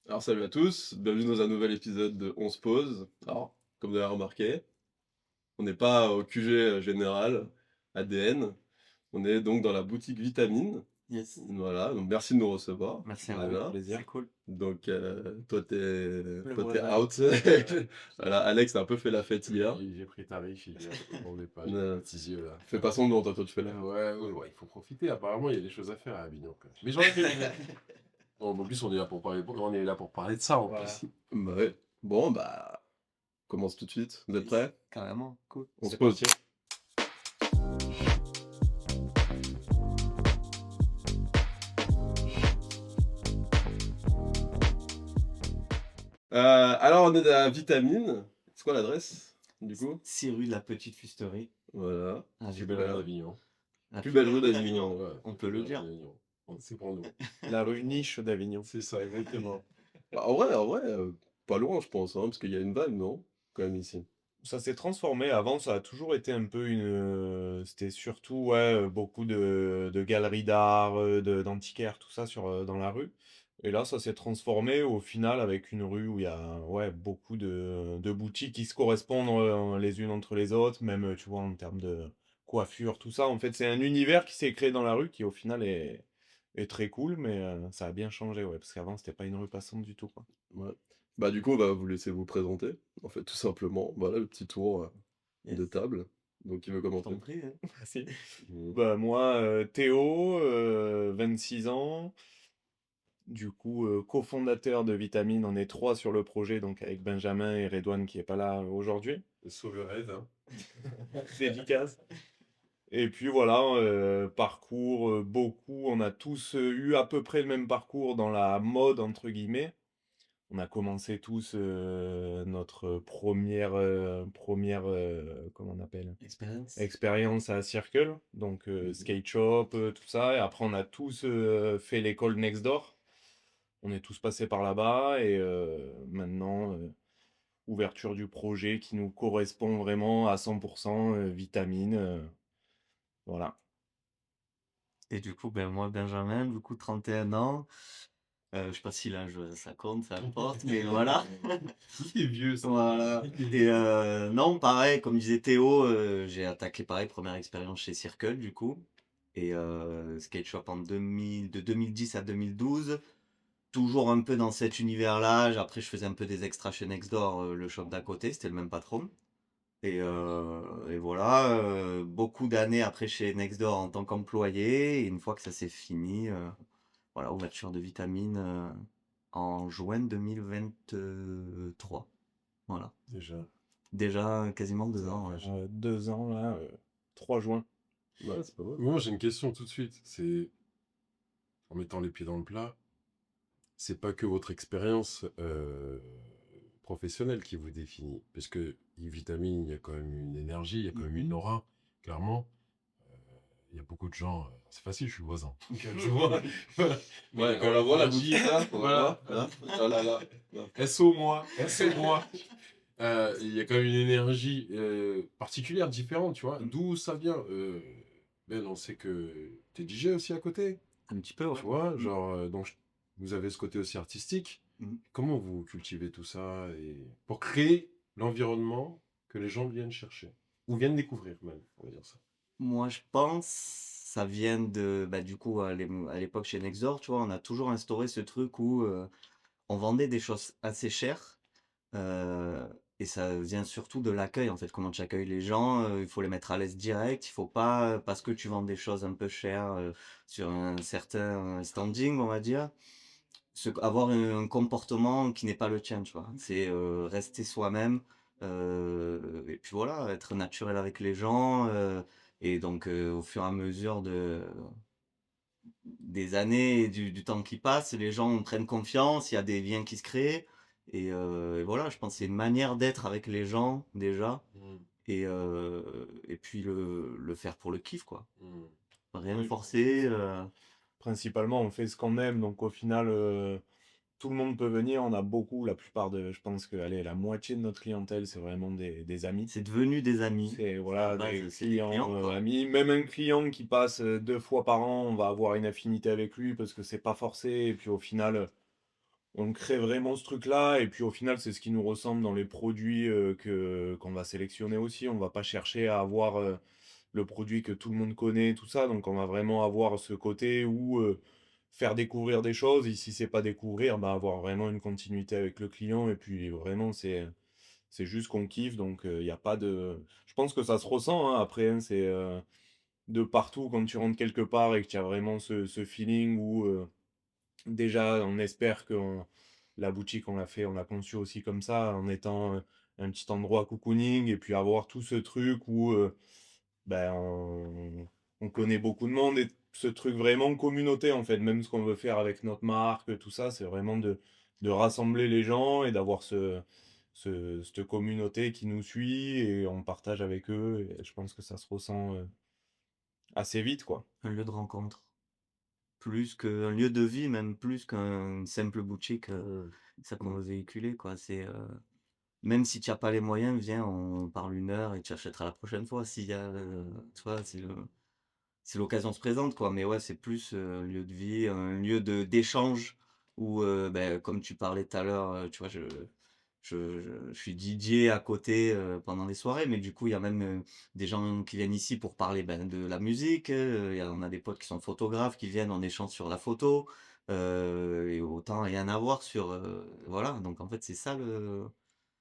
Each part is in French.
Alors salut à tous, bienvenue dans un nouvel épisode de On se pose. Alors, comme vous avez remarqué, on n'est pas au QG général ADN, on est donc dans la boutique Vitamine. Yes. Voilà, donc merci de nous recevoir. Merci à vous. Voilà. Plaisir. C'est cool. Donc toi t'es Le toi t'es voisin. out. Voilà, Alex a un peu fait la fête hier. J'ai pris tarif, on n'est pas, j'ai Euh, des petits yeux là. Fais pas semblant, toi tu fais la. Ouais, il faut profiter. Apparemment, il y a des choses à faire à Avignon, quoi. Mais j'en ai fait. Bon, en plus, on est là pour parler de ça en Voilà. plus. Bah ouais. Bon bah, on commence tout de suite. Vous êtes prêts? Carrément. Cool. On se C'est pose. parti. Alors on est à Vitamine. C'est quoi l'adresse du coup? 6 rue de la Petite Fusterie. Voilà. Ah, Plus belle Super. rue d'Avignon. la Plus plus belle rue belle d'Avignon. Ouais, On plus peut le belle dire. rue d'Avignon. C'est pour nous. La rue Niche d'Avignon. C'est ça, exactement. Bah, en vrai, pas loin, je pense, hein, parce qu'il y a une vibe, non? Quand même ici. Ça s'est transformé. Avant, ça a toujours été un peu une. C'était surtout beaucoup de galeries d'art, d'antiquaires, tout ça dans la rue. Et là, ça s'est transformé au final avec une rue où il y a beaucoup de boutiques qui se correspondent les unes entre les autres, même tu vois en termes de coiffure, tout ça. En fait, c'est un univers qui s'est créé dans la rue qui au final est très cool, mais ça a bien changé, ouais, parce qu'avant, c'était pas une rue passante du tout, quoi. Ouais. Bah, du coup, on va vous laisser vous présenter, en fait, tout simplement. Voilà, le petit tour Yes. de table. Donc, qui veut Je commencer? t'en prie. Hein. Merci. Mhm. Bah, moi, Théo, 26 ans, du coup, cofondateur de Vitamine, on est trois sur le projet, donc avec Benjamin et Redouane qui est pas là aujourd'hui. Sauverez, hein. Dédicace. Et puis voilà, parcours, beaucoup, on a tous eu à peu près le même parcours dans la mode, entre guillemets. On a commencé tous notre comment on appelle? Expérience. Expérience à Circle, donc skate shop, tout ça. Et après, on a tous fait l'école Next Door. On est tous passés par là-bas et maintenant, ouverture du projet qui nous correspond vraiment à 100%, Vitamine, voilà. Et du coup, ben moi, Benjamin, du coup, 31 ans. Je sais pas si l'âge ça compte, ça importe, mais voilà. C'est vieux, ça. Voilà. Et non, pareil, comme disait Théo, j'ai attaqué pareil, première expérience chez Circle du coup. Et skate shop de 2010 à 2012. Toujours un peu dans cet univers-là. Après, je faisais un peu des extras chez Nextdoor, le shop d'à côté, c'était le même patron. Et voilà, beaucoup d'années après chez Nextdoor en tant qu'employé. Et une fois que ça s'est fini, voilà, ouverture de Vitamine en juin 2023. Voilà. Déjà. Déjà quasiment 2 ans. Ouais. 2 ans, là, 3 juin. Ouais, c'est pas mal. Moi, j'ai une question tout de suite. C'est, en mettant les pieds dans le plat, c'est pas que votre expérience professionnelle qui vous définit. Parce que Vitamine, il y a quand même une énergie, il y a quand même une aura, clairement. Il y a beaucoup de gens. C'est facile, je suis voisin. Je vois. Voilà. Mais il y a Ouais, quand on la même voit la une boutique énergie. là. Voilà. Là. Ah là là. Là. SO-moi. SO-moi. Il y a quand même une énergie particulière, différente, tu vois. D'où ça vient Ben, on sait que t'es DJ aussi à côté. Un petit peu, ouais. Tu vois, genre, donc vous avez ce côté aussi artistique. Mhm. Comment vous cultivez tout ça pour créer l'environnement que les gens viennent chercher ou viennent découvrir même, on va dire ça. Moi, je pense, ça vient de, bah, du coup, à l'époque chez Nextdoor, tu vois, on a toujours instauré ce truc où on vendait des choses assez chères. euh, et ça vient surtout de l'accueil, en fait, comment tu accueilles les gens. Il faut les mettre à l'aise direct. Il faut pas, parce que tu vends des choses un peu chères sur un certain standing, on va dire, avoir un comportement qui n'est pas le tien, tu vois. C'est rester soi-même. Et puis voilà, être naturel avec les gens. Et donc, au fur et à mesure des années et du temps qui passe, les gens prennent confiance, il y a des liens qui se créent. Et voilà, je pense que c'est une manière d'être avec les gens déjà. Et puis le faire pour le kiff, quoi. Rien de Oui. forcé. Principalement, on fait ce qu'on aime, donc au final, tout le monde peut venir. On a beaucoup, je pense que allez, la moitié de notre clientèle, c'est vraiment des amis. C'est devenu des amis. C'est À voilà, la base, des c'est des clients, clients, quoi. amis. Même un client qui passe 2 fois par an, on va avoir une affinité avec lui parce que c'est pas forcé. Et puis au final, on crée vraiment ce truc-là et puis au final, c'est ce qui nous ressemble dans les produits, qu'on va sélectionner aussi. On va pas chercher à avoir, le produit que tout le monde connaît, tout ça, donc on va vraiment avoir ce côté où, faire découvrir des choses et si c'est pas découvrir, bah, avoir vraiment une continuité avec le client et puis vraiment c'est juste qu'on kiffe donc il y a pas de je pense que ça se ressent, hein, après, hein, c'est, de partout quand tu rentres quelque part et que tu as vraiment ce feeling où, déjà on espère que la boutique on l'a conçue aussi comme ça, en étant, un petit endroit cocooning et puis avoir tout ce truc où, ben, on connaît beaucoup de monde et ce truc vraiment communauté, en fait. Même ce qu'on veut faire avec notre marque, tout ça, c'est vraiment de rassembler les gens et d'avoir cette communauté qui nous suit et on partage avec eux. Et je pense que ça se ressent assez vite, quoi. Un lieu de rencontre. Plus qu'un lieu de vie, même plus qu'une simple boutique, ça qu'on veut véhiculer, quoi. C'est, même si tu as pas les moyens, viens, on parle 1 heure et tu achèteras la prochaine fois s'il y a, tu vois? Si l'occasion se présente, quoi. Mais ouais, c'est plus, un lieu de vie, un lieu d'échange où, comme tu parlais tout à l'heure, tu vois, je suis DJ à côté, pendant les soirées, mais du coup, il y a même, des gens qui viennent ici pour parler, de la musique, on a des potes qui sont photographes qui viennent, on échange sur la photo, et autant rien à voir sur, voilà, donc en fait,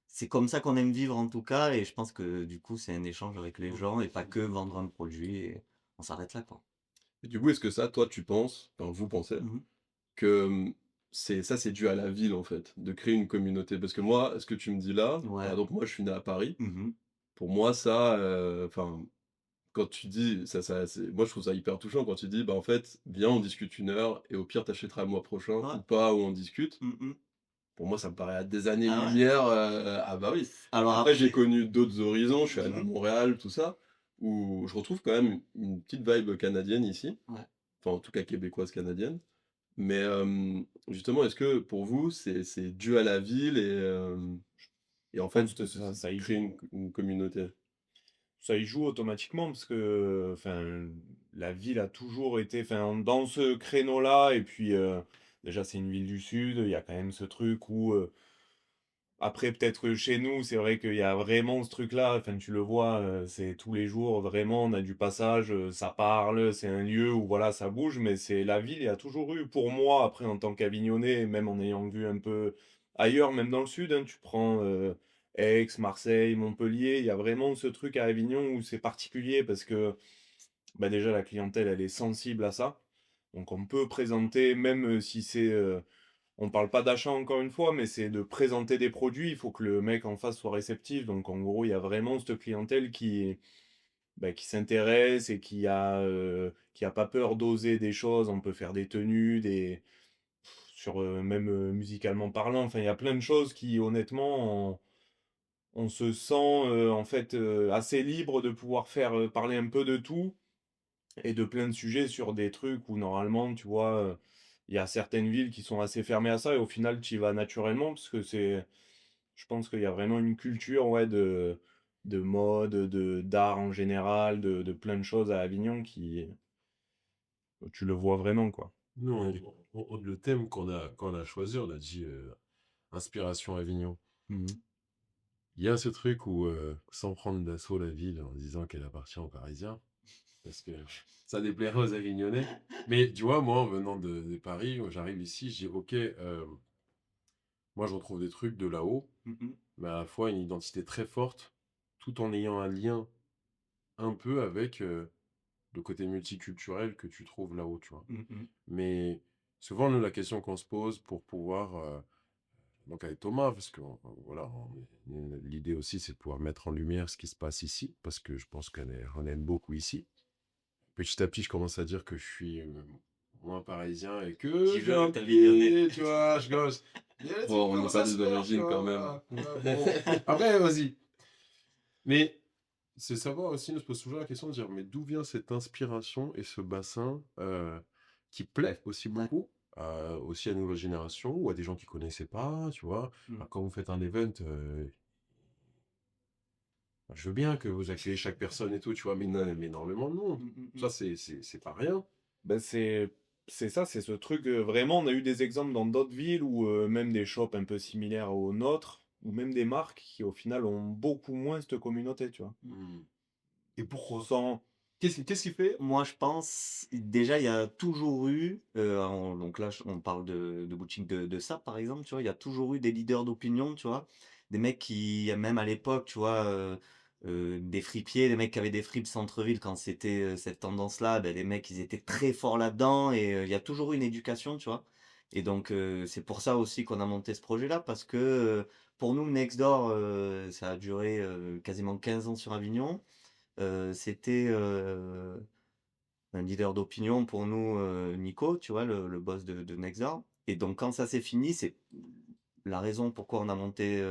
c'est comme ça qu'on aime vivre en tout cas et je pense que du coup, c'est un échange avec les gens et pas que vendre un produit et on s'arrête là, quoi. Et du coup, est-ce que ça, toi, tu penses, enfin, vous pensez, Mmh. que c'est dû à la ville, en fait, de créer une communauté? Parce que moi, ce que tu me dis là, par Ouais. exemple, moi, je suis né à Paris. Mmh. Pour moi, ça, enfin, quand tu dis, moi, je trouve ça hyper touchant quand tu dis, bah, en fait, viens, on discute 1 heure, et au pire, t'achèteras le mois prochain Ouais. ou pas, ou on discute. Mmh mh. Pour moi, ça me paraît à des Ah ouais? années-lumière. Ah bah oui. Alors Après, j'ai après connu d'autres horizons. Je suis allé à mmh Montréal, tout ça, où je retrouve quand même une petite vibe canadienne ici. Ouais. Enfin, en tout cas, québécoise canadienne. Mais justement, est-ce que pour vous, c'est dû à la ville et en Je pense fait, que ça y créer joue. une communauté? Ça y joue automatiquement parce que, enfin, la ville a toujours été, enfin, dans ce créneau-là. Et puis, déjà, c'est une ville du Sud. Il y a quand même ce truc où, après, peut-être que chez nous, c'est vrai qu'il y a vraiment ce truc-là. Enfin, tu le vois, c'est tous les jours, vraiment, on a du passage, ça parle, c'est un lieu où, voilà, ça bouge. Mais c'est la ville, il y a toujours eu, pour moi, après, en tant qu'Avignonnais, même en ayant vu un peu ailleurs, même dans le Sud, hein, tu prends Aix, Marseille, Montpellier, il y a vraiment ce truc à Avignon où c'est particulier parce que, bah, déjà, la clientèle, elle est sensible à ça. Donc, on peut présenter, même si c'est on parle pas d'achat encore une fois, mais c'est de présenter des produits. Il faut que le mec en face soit réceptif. Donc en gros, il y a vraiment cette clientèle qui s'intéresse et qui a pas peur d'oser des choses. On peut faire des tenues, sur même musicalement parlant. Enfin, il y a plein de choses qui, honnêtement, on se sent en fait assez libre de pouvoir faire parler un peu de tout et de plein de sujets sur des trucs où normalement, tu vois, il y a certaines villes qui sont assez fermées à ça et au final, tu y vas naturellement parce que je pense qu'il y a vraiment une culture, ouais, de mode, d'art en général, de plein de choses à Avignon tu le vois vraiment, quoi. Nous, le thème qu'on a choisi, on a dit Inspiration Avignon. Mmh. Il y a ce truc où, sans prendre d'assaut la ville en disant qu'elle appartient aux Parisiens, parce que ça déplairait aux Avignonnais. Mais tu vois, moi, en venant de Paris, j'arrive ici, je dis, ok, moi, je retrouve des trucs de là-haut, Mmh. mais à la fois une identité très forte, tout en ayant un lien un peu avec le côté multiculturel que tu trouves là-haut, tu vois. Mmh mh. Mais souvent, nous, la question qu'on se pose pour pouvoir, donc avec Thomas, parce que voilà, l'idée aussi, c'est de pouvoir mettre en lumière ce qui se passe ici, parce que je pense qu'on aime beaucoup ici. Petit à petit, je commence à dire que je suis moins parisien et que Tu j'ai veux un que Avignonnais. pied, tu vois, je commence. Il y a des trucs Bon, qui on n'est commencent pas à se des faire, tu origines quand même. vois. Ouais, bon. Après, vas-y. Mais c'est savoir aussi, on se pose toujours la question de dire, mais d'où vient cette inspiration et ce bassin qui plaît aussi Ouais. beaucoup, aussi à la nouvelle génération ou à des gens qui connaissaient pas, tu vois. Mmh. Quand vous faites un event, je veux bien que vous accueillez chaque personne et tout, tu vois, mais énormément de monde. Mmh mh Ça, mh. c'est pas rien. Ben, c'est c'est ça, c'est ce truc, vraiment, on a eu des exemples dans d'autres villes où, même des shops un peu similaires aux nôtres, ou même des marques qui, au final, ont beaucoup moins cette communauté, tu vois? Mmh. Et pourquoi? Sans Qu'est-ce qui fait? Moi, je pense, déjà, il y a toujours eu, donc là, on parle de boutiques de ça, par exemple, tu vois, il y a toujours eu des leaders d'opinion, tu vois, des mecs qui, même à l'époque, tu vois, des fripiers, des mecs qui avaient des fripes centre-ville quand c'était cette tendance-là, ben, les mecs, ils étaient très forts là-dedans et il y a toujours eu une éducation, tu vois. Et donc, c'est pour ça aussi qu'on a monté ce projet-là, parce que pour nous, Nextdoor, ça a duré quasiment 15 ans sur Avignon. C'était un leader d'opinion pour nous, Nico, tu vois, le boss de Nextdoor. Et donc quand ça s'est fini, c'est la raison pourquoi on a monté,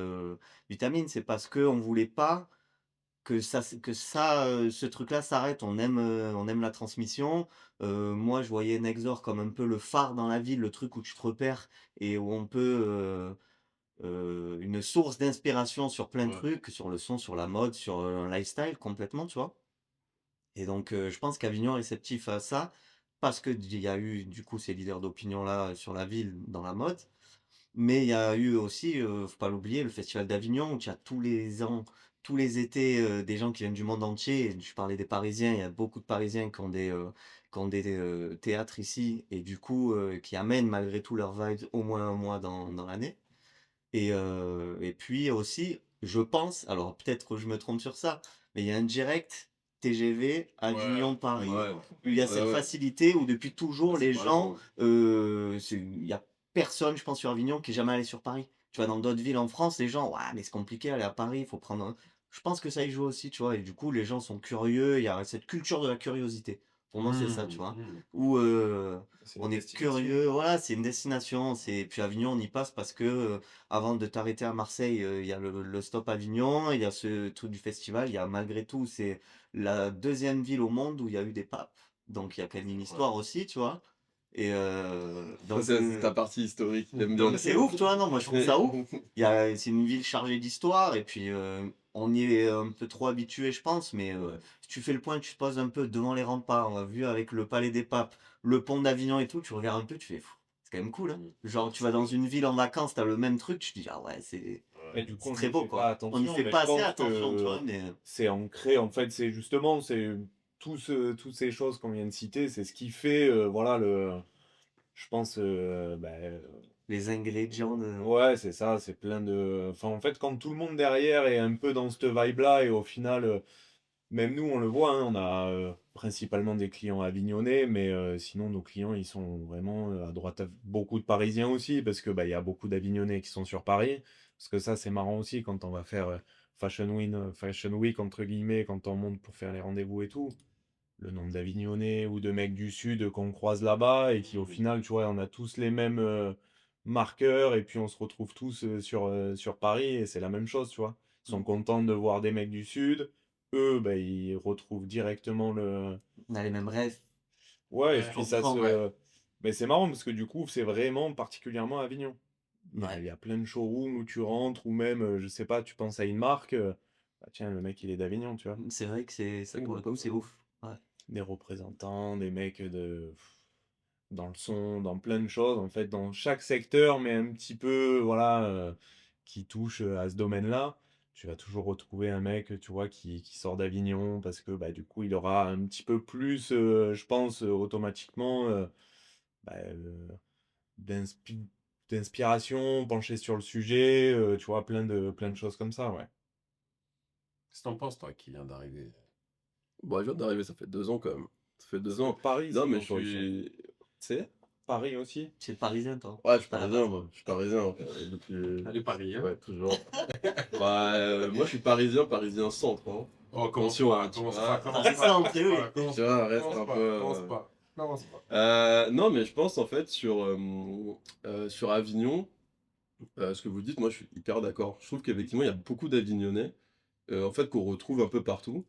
Vitamine, c'est parce qu'on voulait pas ce truc-là s'arrête. On aime la transmission. Moi, je voyais Nextdoor comme un peu le phare dans la ville, le truc où tu te repères et où on peut, une source d'inspiration sur plein de Ouais. trucs, sur le son, sur la mode, sur, un lifestyle complètement, tu vois? Et donc, je pense qu'Avignon est réceptif à ça, parce qu'il y a eu du coup ces leaders d'opinion-là sur la ville, dans la mode. Mais il y a eu aussi, faut pas l'oublier, le festival d'Avignon, où tu as tous les ans, tous les étés, des gens qui viennent du monde entier. Et je parlais des Parisiens, il y a beaucoup de Parisiens qui ont des théâtres ici, et du coup, qui amènent malgré tout leur vibes au moins un mois dans l'année. Et puis aussi, je pense, alors peut-être que je me trompe sur ça, mais il y a un direct TGV Ouais. Avignon-Paris, Ouais, où il y a ouais, cette ouais. facilité, où depuis toujours, C'est les pas gens, con. il y a personne, je pense, sur Avignon qui est jamais allé sur Paris. Tu vois, dans d'autres villes en France, les gens, ouais, mais c'est compliqué aller à Paris, il faut prendre Je pense que ça y joue aussi, tu vois, et du coup, les gens sont curieux, il y a cette culture de la curiosité. Pour moi, c'est ça, tu vois, où c'est une on est destination. curieux, voilà, c'est une destination. Puis Avignon, on y passe parce que avant de t'arrêter à Marseille, il y a le stop Avignon, il y a ce truc du festival, il y a malgré tout, c'est la deuxième ville au monde où il y a eu des papes. Donc il y a quand même une histoire aussi, tu vois. Et Ça, c'est ta partie historique, t'aimes bien. donc c'est ouf, tu vois, non, moi je trouve ça ouf. C'est une ville chargée d'histoire, et puis on y est un peu trop habitué, je pense, mais Ouais. si tu fais le point, tu te poses un peu devant les remparts, on a vu avec le Palais des Papes, le pont d'Avignon et tout, tu regardes un peu, tu fais, Pff, c'est quand même cool, hein. Genre, tu vas dans une ville en vacances, t'as le même truc, tu te dis, ah ouais, Et du coup, c'est on très n'y beau, fait pas quoi. On n'y attention, fait mais pas je assez pense attention, tu que vois, mais c'est ancré. En fait, c'est justement, c'est toutes ces choses qu'on vient de citer, c'est ce qui fait, voilà, je pense, les ingrédients de... ouais, c'est ça, c'est plein de. Enfin, en fait, quand tout le monde derrière est un peu dans cette vibe-là, et au final, même nous, on le voit, hein, on a principalement des clients avignonnais, mais sinon, nos clients, ils sont vraiment à droite, beaucoup de Parisiens aussi, parce que bah, il y a beaucoup d'Avignonnais qui sont sur Paris. Parce que ça, c'est marrant aussi quand on va faire Fashion Week, entre guillemets, quand on monte pour faire les rendez-vous et tout. Le nombre d'Avignonnais ou de mecs du Sud qu'on croise là-bas et qui, au final, tu vois, on a tous les mêmes marqueurs et puis on se retrouve tous sur Paris et c'est la même chose, tu vois. Ils sont contents de voir des mecs du Sud. Eux, bah, ils retrouvent directement le. On a les mêmes rêves. Ouais, et Je puis ça comprends, ouais. se. Mais c'est marrant parce que du coup, c'est vraiment particulièrement Avignon. ouais. Il y a plein de showrooms où tu rentres ou même, je sais pas, tu penses à une marque, bah tiens, le mec il est d'Avignon, tu vois. C'est vrai que ça pour le coup, c'est ouf. Ouais. Des représentants, des mecs dans le son, dans plein de choses, en fait, dans chaque secteur, mais un petit peu, voilà, qui touche à ce domaine-là. Tu vas toujours retrouver un mec, tu vois, qui sort d'Avignon parce que, bah, du coup, il aura un petit peu plus, je pense, automatiquement, bah, d'inspi- d'inspiration, penché sur le sujet, tu vois, plein de choses comme ça, ouais. Qu'est-ce que t'en penses, toi, qui vient d'arriver? Bon, je viens d'arriver, ça fait 2 ans quand même. Ça fait Parce 2 que ans. Paris, Non, c'est mais où, je toi, aussi? suis. Tu sais? Paris aussi? C'est parisien, toi, Ouais, je suis à la parisien, base. moi. Je suis parisien depuis. Allez, Paris, hein? Ouais, toujours. Bah, moi, je suis parisien centre, hein. Oh, commence Attention, pas, hein, tu commence vois. pas, commence Paris pas. centre, eh oui. Voilà, commence Tu vois, pas, reste commence un pas, peu. commence pas, commence pas. Non, mais je pense en fait sur Avignon, ce que vous dites, moi je suis hyper d'accord. Je trouve qu'effectivement il y a beaucoup d'Avignonnais en fait qu'on retrouve un peu partout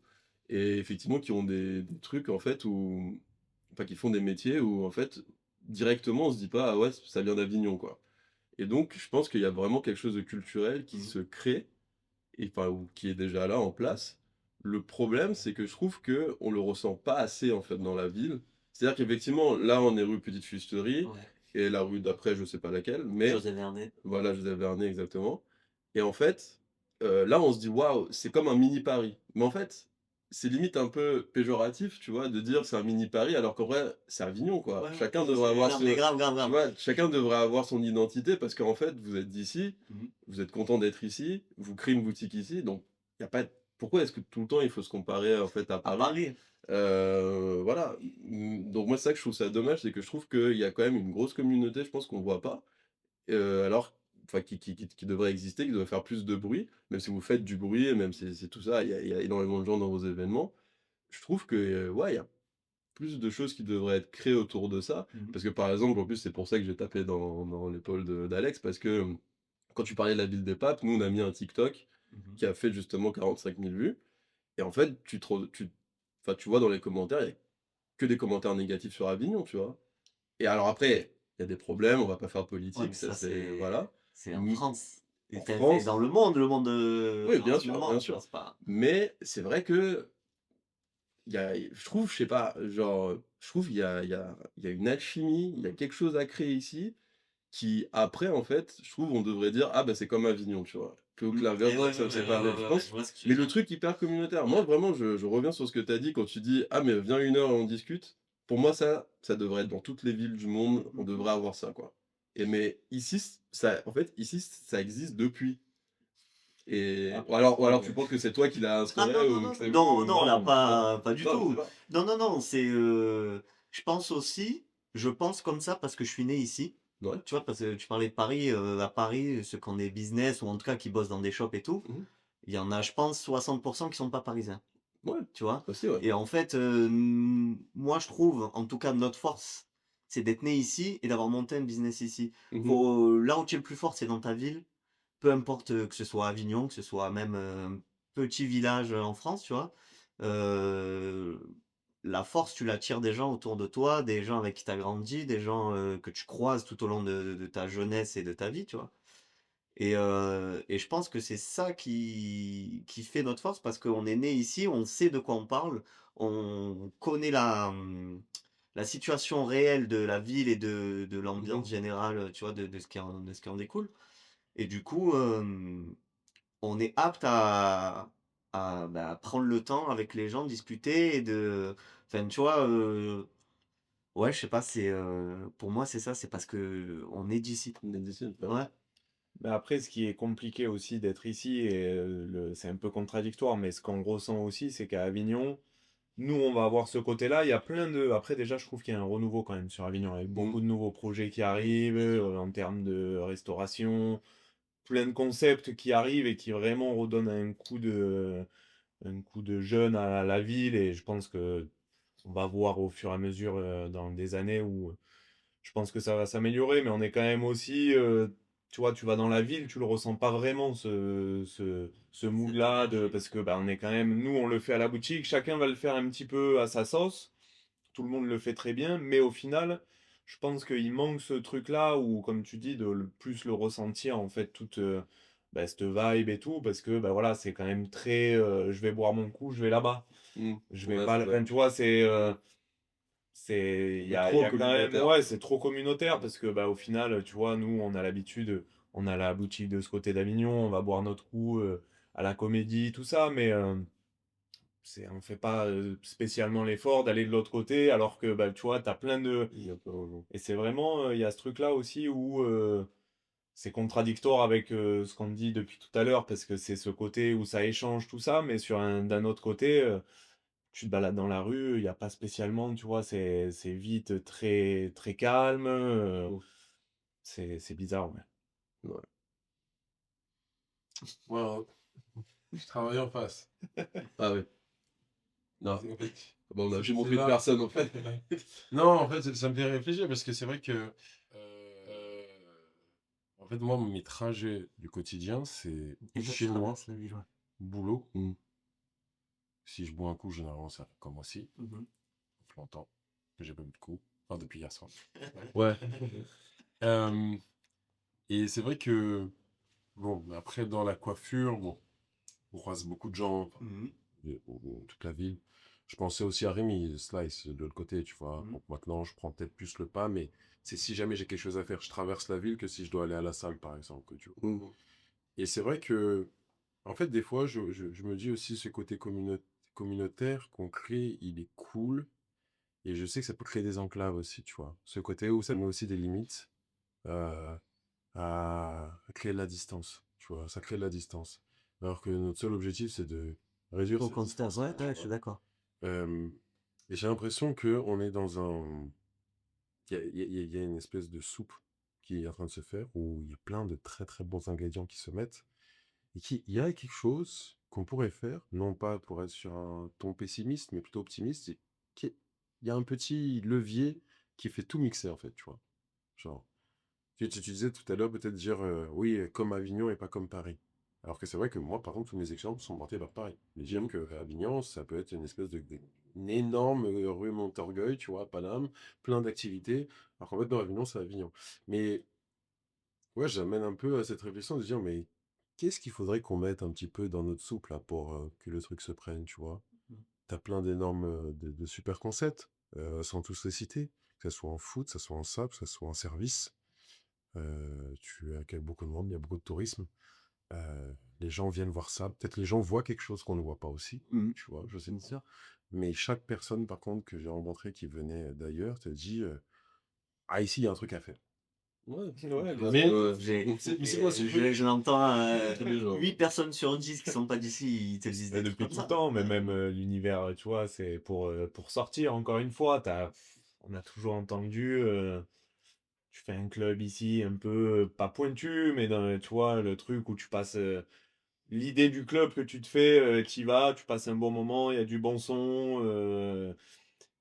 et effectivement qui ont des trucs en fait où enfin qui font des métiers où en fait directement on se dit pas ah ouais ça vient d'Avignon quoi. Et donc je pense qu'il y a vraiment quelque chose de culturel qui se crée et enfin ou qui est déjà là en place. Le problème c'est que je trouve que on le ressent pas assez en fait dans la ville C'est-à-dire qu'effectivement, là, on est rue Petite Fusterie, Ouais. et la rue d'après, je sais pas laquelle, mais José Vernet. voilà, Joseph Vernet, exactement. Et en fait, là, on se dit: «Waouh, c'est comme un mini Paris». Mais en fait, c'est limite un peu péjoratif, tu vois, de dire: «C'est un mini Paris», alors qu'en vrai, c'est Avignon, quoi. Ouais, ouais. Chacun devrait avoir Non, mais grave, tu grave. vois, chacun devrait avoir son identité parce qu'en fait, vous êtes d'ici, Mhm. vous êtes content d'être ici, vous créez une boutique ici, donc il y a pas pourquoi est-ce que tout le temps il faut se comparer, en fait, à À Paris? Paris. Voilà, donc moi, c'est ça que je trouve ça dommage, c'est que je trouve qu'il y a quand même une grosse communauté, je pense qu'on voit pas, alors enfin qui devrait exister, qui devrait faire plus de bruit, même si vous faites du bruit et même si c'est tout ça, il y a énormément de gens dans vos événements. Je trouve que, ouais, il y a plus de choses qui devraient être créées autour de ça. Mhm. Parce que, par exemple, en plus, c'est pour ça que j'ai tapé dans l'épaule d'Alex, parce que, quand tu parlais de la ville des papes, nous, on a mis un TikTok Mhm. qui a fait justement 45 000 vues et en fait, enfin, tu vois dans les commentaires, il y a que des commentaires négatifs sur Avignon, tu vois? Et alors après, il y a des problèmes, on va pas faire Ouais, mais politique, ça ça, c'est voilà. c'est en Mmh, France. Et en c'est dans France, le monde oui, bien entièrement, sûr, bien tu vois, sûr. c'est pas... Mais c'est vrai que je trouve, je sais pas, genre, je trouve il y a une alchimie, il y a quelque chose à créer ici qui après, en fait, je trouve on devrait dire: «Ah bah, c'est comme Avignon», tu vois? Plutôt que Et l'inverse, ouais, dire que ouais, ça ouais, c'est ouais, pareil, ouais, je ouais, je pense. vois ce que tu Mais veux le dire. truc hyper communautaire, moi Ouais. vraiment je reviens sur ce que tu as dit quand tu dis: «Ah mais viens 1 heure et on discute». Pour moi ça devrait être dans toutes les villes du monde, on devrait avoir ça, quoi. Et mais ici, ça en fait, ici, ça existe depuis. Ou alors tu penses que c'est toi qui l'as Ah non, instauré non, ou non, que c'est vous non, ou non, là, non? pas du Non, je sais tout. pas. Non, non, non, c'est... je pense aussi, je pense comme ça parce que je suis né ici. Ouais. Tu vois, parce que tu parlais de Paris, à Paris, ceux qui ont des business ou en tout cas qui bossent dans des shops et tout, Mmh. il y en a, je pense, 60% qui sont pas parisiens. Ouais, Tu vois? aussi, ouais. Et en fait, moi, je trouve, en tout cas, notre force, c'est d'être né ici et d'avoir monté un business ici. Mmh. Faut, là où tu es le plus fort, c'est dans ta ville. Peu importe que ce soit Avignon, que ce soit même un petit village en France, tu vois. Euh, la force, tu la tires des gens autour de toi, des gens avec qui tu as grandi, des gens que tu croises tout au long de ta jeunesse et de ta vie, tu vois. Et je pense que c'est ça qui fait notre force parce qu'on est né ici, on sait de quoi on parle, on connaît la situation réelle de la ville et de Mmh. l'ambiance générale, tu vois, de ce qui en découle. Et du coup, on est apte à prendre le temps avec les gens, discuter et de... Enfin, tu vois, ouais, je sais pas, c'est pour moi, c'est ça, c'est parce que on est d'ici. On est d'ici, bah ouais. Ouais. Mais après, ce qui est compliqué aussi d'être ici, et c'est un peu contradictoire, mais ce qu'on ressent aussi, c'est qu'à Avignon, nous, on va avoir ce côté-là. Il y a plein de... Après, déjà, je trouve qu'il y a un renouveau quand même sur Avignon, avec Mmh. beaucoup de nouveaux projets qui arrivent en termes de restauration, plein de concepts qui arrivent et qui vraiment redonnent un coup de jeune à la ville. Et je pense que on va voir au fur et à mesure dans des années où je pense que ça va s'améliorer, mais on est quand même aussi, tu vois, tu vas dans la ville, tu le ressens pas vraiment ce Cette mood-là, énergie. parce que bah, on est quand même, nous on le fait à la boutique, chacun va le faire un petit peu à sa sauce, tout le monde le fait très bien, mais au final, je pense qu'il manque ce truc-là, où comme tu dis, de plus le ressentir en fait, toute bah, cette vibe et tout, parce que bah, voilà, c'est quand même très, je vais boire mon coup, je vais là-bas. Mmh. Je vais Ouais, pas, c'est ça. enfin, tu vois, il y C'est a, il y trop a quand même, communautaire. ouais, c'est trop communautaire parce que, bah, au final, tu vois, nous, on a l'habitude, on a la boutique de ce côté d'Avignon, on va boire notre coup à la Comédie, tout ça, mais on fait pas spécialement l'effort d'aller de l'autre côté, alors que, bah, tu vois, t'as plein de, Il y a pas vraiment. et c'est vraiment, il y a ce truc-là aussi où c'est contradictoire avec ce qu'on dit depuis tout à l'heure, parce que c'est ce côté où ça échange tout ça, mais d'un autre côté, tu te balades dans la rue, il n'y a pas spécialement, tu vois, c'est vite très, très calme, Mmh. c'est bizarre, ouais. Ouais. Moi, je travaille en face. Ah ouais. Non, En fait, bon, c'est j'ai c'est montré de là. personne, en fait. Non, en fait, ça me fait réfléchir parce que c'est vrai que, euh, en fait, moi, mes trajets du quotidien, c'est Et toi, tu chez moi, traverses la ville, ouais. boulot. Mmh. Si je bois un coup, généralement, ça comme aussi. Mhm. Ça fait longtemps que j'ai pas bu de coup. Enfin, depuis hier soir. Ouais. Euh, et c'est vrai que, bon, après, dans la coiffure, bon, on croise beaucoup de gens, enfin, Mhm. toute la ville. Je pensais aussi à Rémi, Slice, de l'autre côté, tu vois. Mhm. Donc maintenant, je prends peut-être plus le pas, mais c'est si jamais j'ai quelque chose à faire, je traverse la ville que si je dois aller à la salle, par exemple, que tu vois. Mhm. Et c'est vrai que, en fait, des fois, je me dis aussi ce côté communautaire qu'on crée, il est cool. Et je sais que ça peut créer des enclaves aussi, tu vois. Ce côté où ça met aussi des limites euh, à créer de la distance, tu vois. Ça crée de la distance. Alors que notre seul objectif, c'est de réduire Au cette constat, distance, ouais, tu je suis vois. d'accord. Euh, et j'ai l'impression qu'on est dans un... Il y a une espèce de soupe qui est en train de se faire, où il y a plein de très très bons ingrédients qui se mettent, et il y a quelque chose qu'on pourrait faire, non pas pour être sur un ton pessimiste, mais plutôt optimiste, et il y a un petit levier qui fait tout mixer, en fait, tu vois. Genre, tu disais tout à l'heure peut-être dire, oui, comme Avignon et pas comme Paris. Alors que c'est vrai que moi, par contre, tous mes exemples sont portés vers Paris. Et dire Mhm. que Avignon, ça peut être une espèce une énorme rue Montorgueil, tu vois, Paname, plein d'activités. Alors qu'en fait, dans Avignon, c'est Avignon. Mais ouais, j'amène un peu à cette réflexion de dire, mais qu'est-ce qu'il faudrait qu'on mette un petit peu dans notre soupe là pour que le truc se prenne, tu vois? Mhm. T'as plein d'énormes, de super concepts, sans tous les citer, que ça soit en foot, que ça soit en SAP, que ça soit en service. Tu accueilles beaucoup de monde, il y a beaucoup de tourisme. Les gens viennent voir ça. Peut-être les gens voient quelque chose qu'on ne voit pas aussi, Mhm. tu vois, je sais Bien pas. sûr. Mais chaque personne, par contre, que j'ai rencontrée qui venait d'ailleurs, te dit, ah, ici, il y a un truc à faire. Ouais, Ouais, bien parce Mais sûr. que mais c'est quoi ce truc? Je l'entends, tous les jours. 8 personnes sur 10 qui sont pas d'ici, ils te disent Mais des trucs depuis comme tout le ça. temps, mais même l'univers, tu vois, c'est pour sortir, encore une fois, on a toujours entendu, tu fais un club ici un peu, pas pointu, mais tu vois, le truc où tu passes, l'idée du club que tu te fais, tu y vas, tu passes un bon moment, il y a du bon son,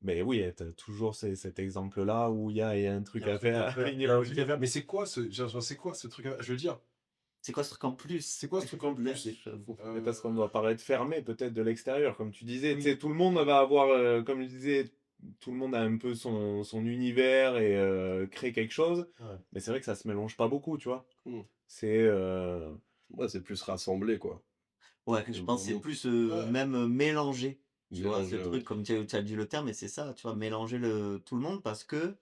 mais oui, tu as toujours cet exemple-là où il y a un Il y truc a un à truc à faire, faire. une Il y a un truc à émotion. faire. Mais c'est quoi c'est quoi ce truc à faire? Je veux dire, C'est quoi ce truc en plus? c'est quoi ce truc en Là, des plus? choses. Mais parce qu'on doit paraître fermé peut-être de l'extérieur, comme tu disais. Tu sais, Oui. tout le monde va avoir, comme je disais, tout le monde a un peu son univers et crée quelque chose. Ouais. Mais c'est vrai que ça se mélange pas beaucoup, tu vois. Mhm. C'est Ouais, c'est plus rassemblé, quoi. Ouais, Et je pense que c'est vraiment plus Ouais. même mélanger, tu vois, ce mélanger, ouais. truc, comme tu as dit le terme, et c'est ça, tu vois, mélanger tout le monde parce que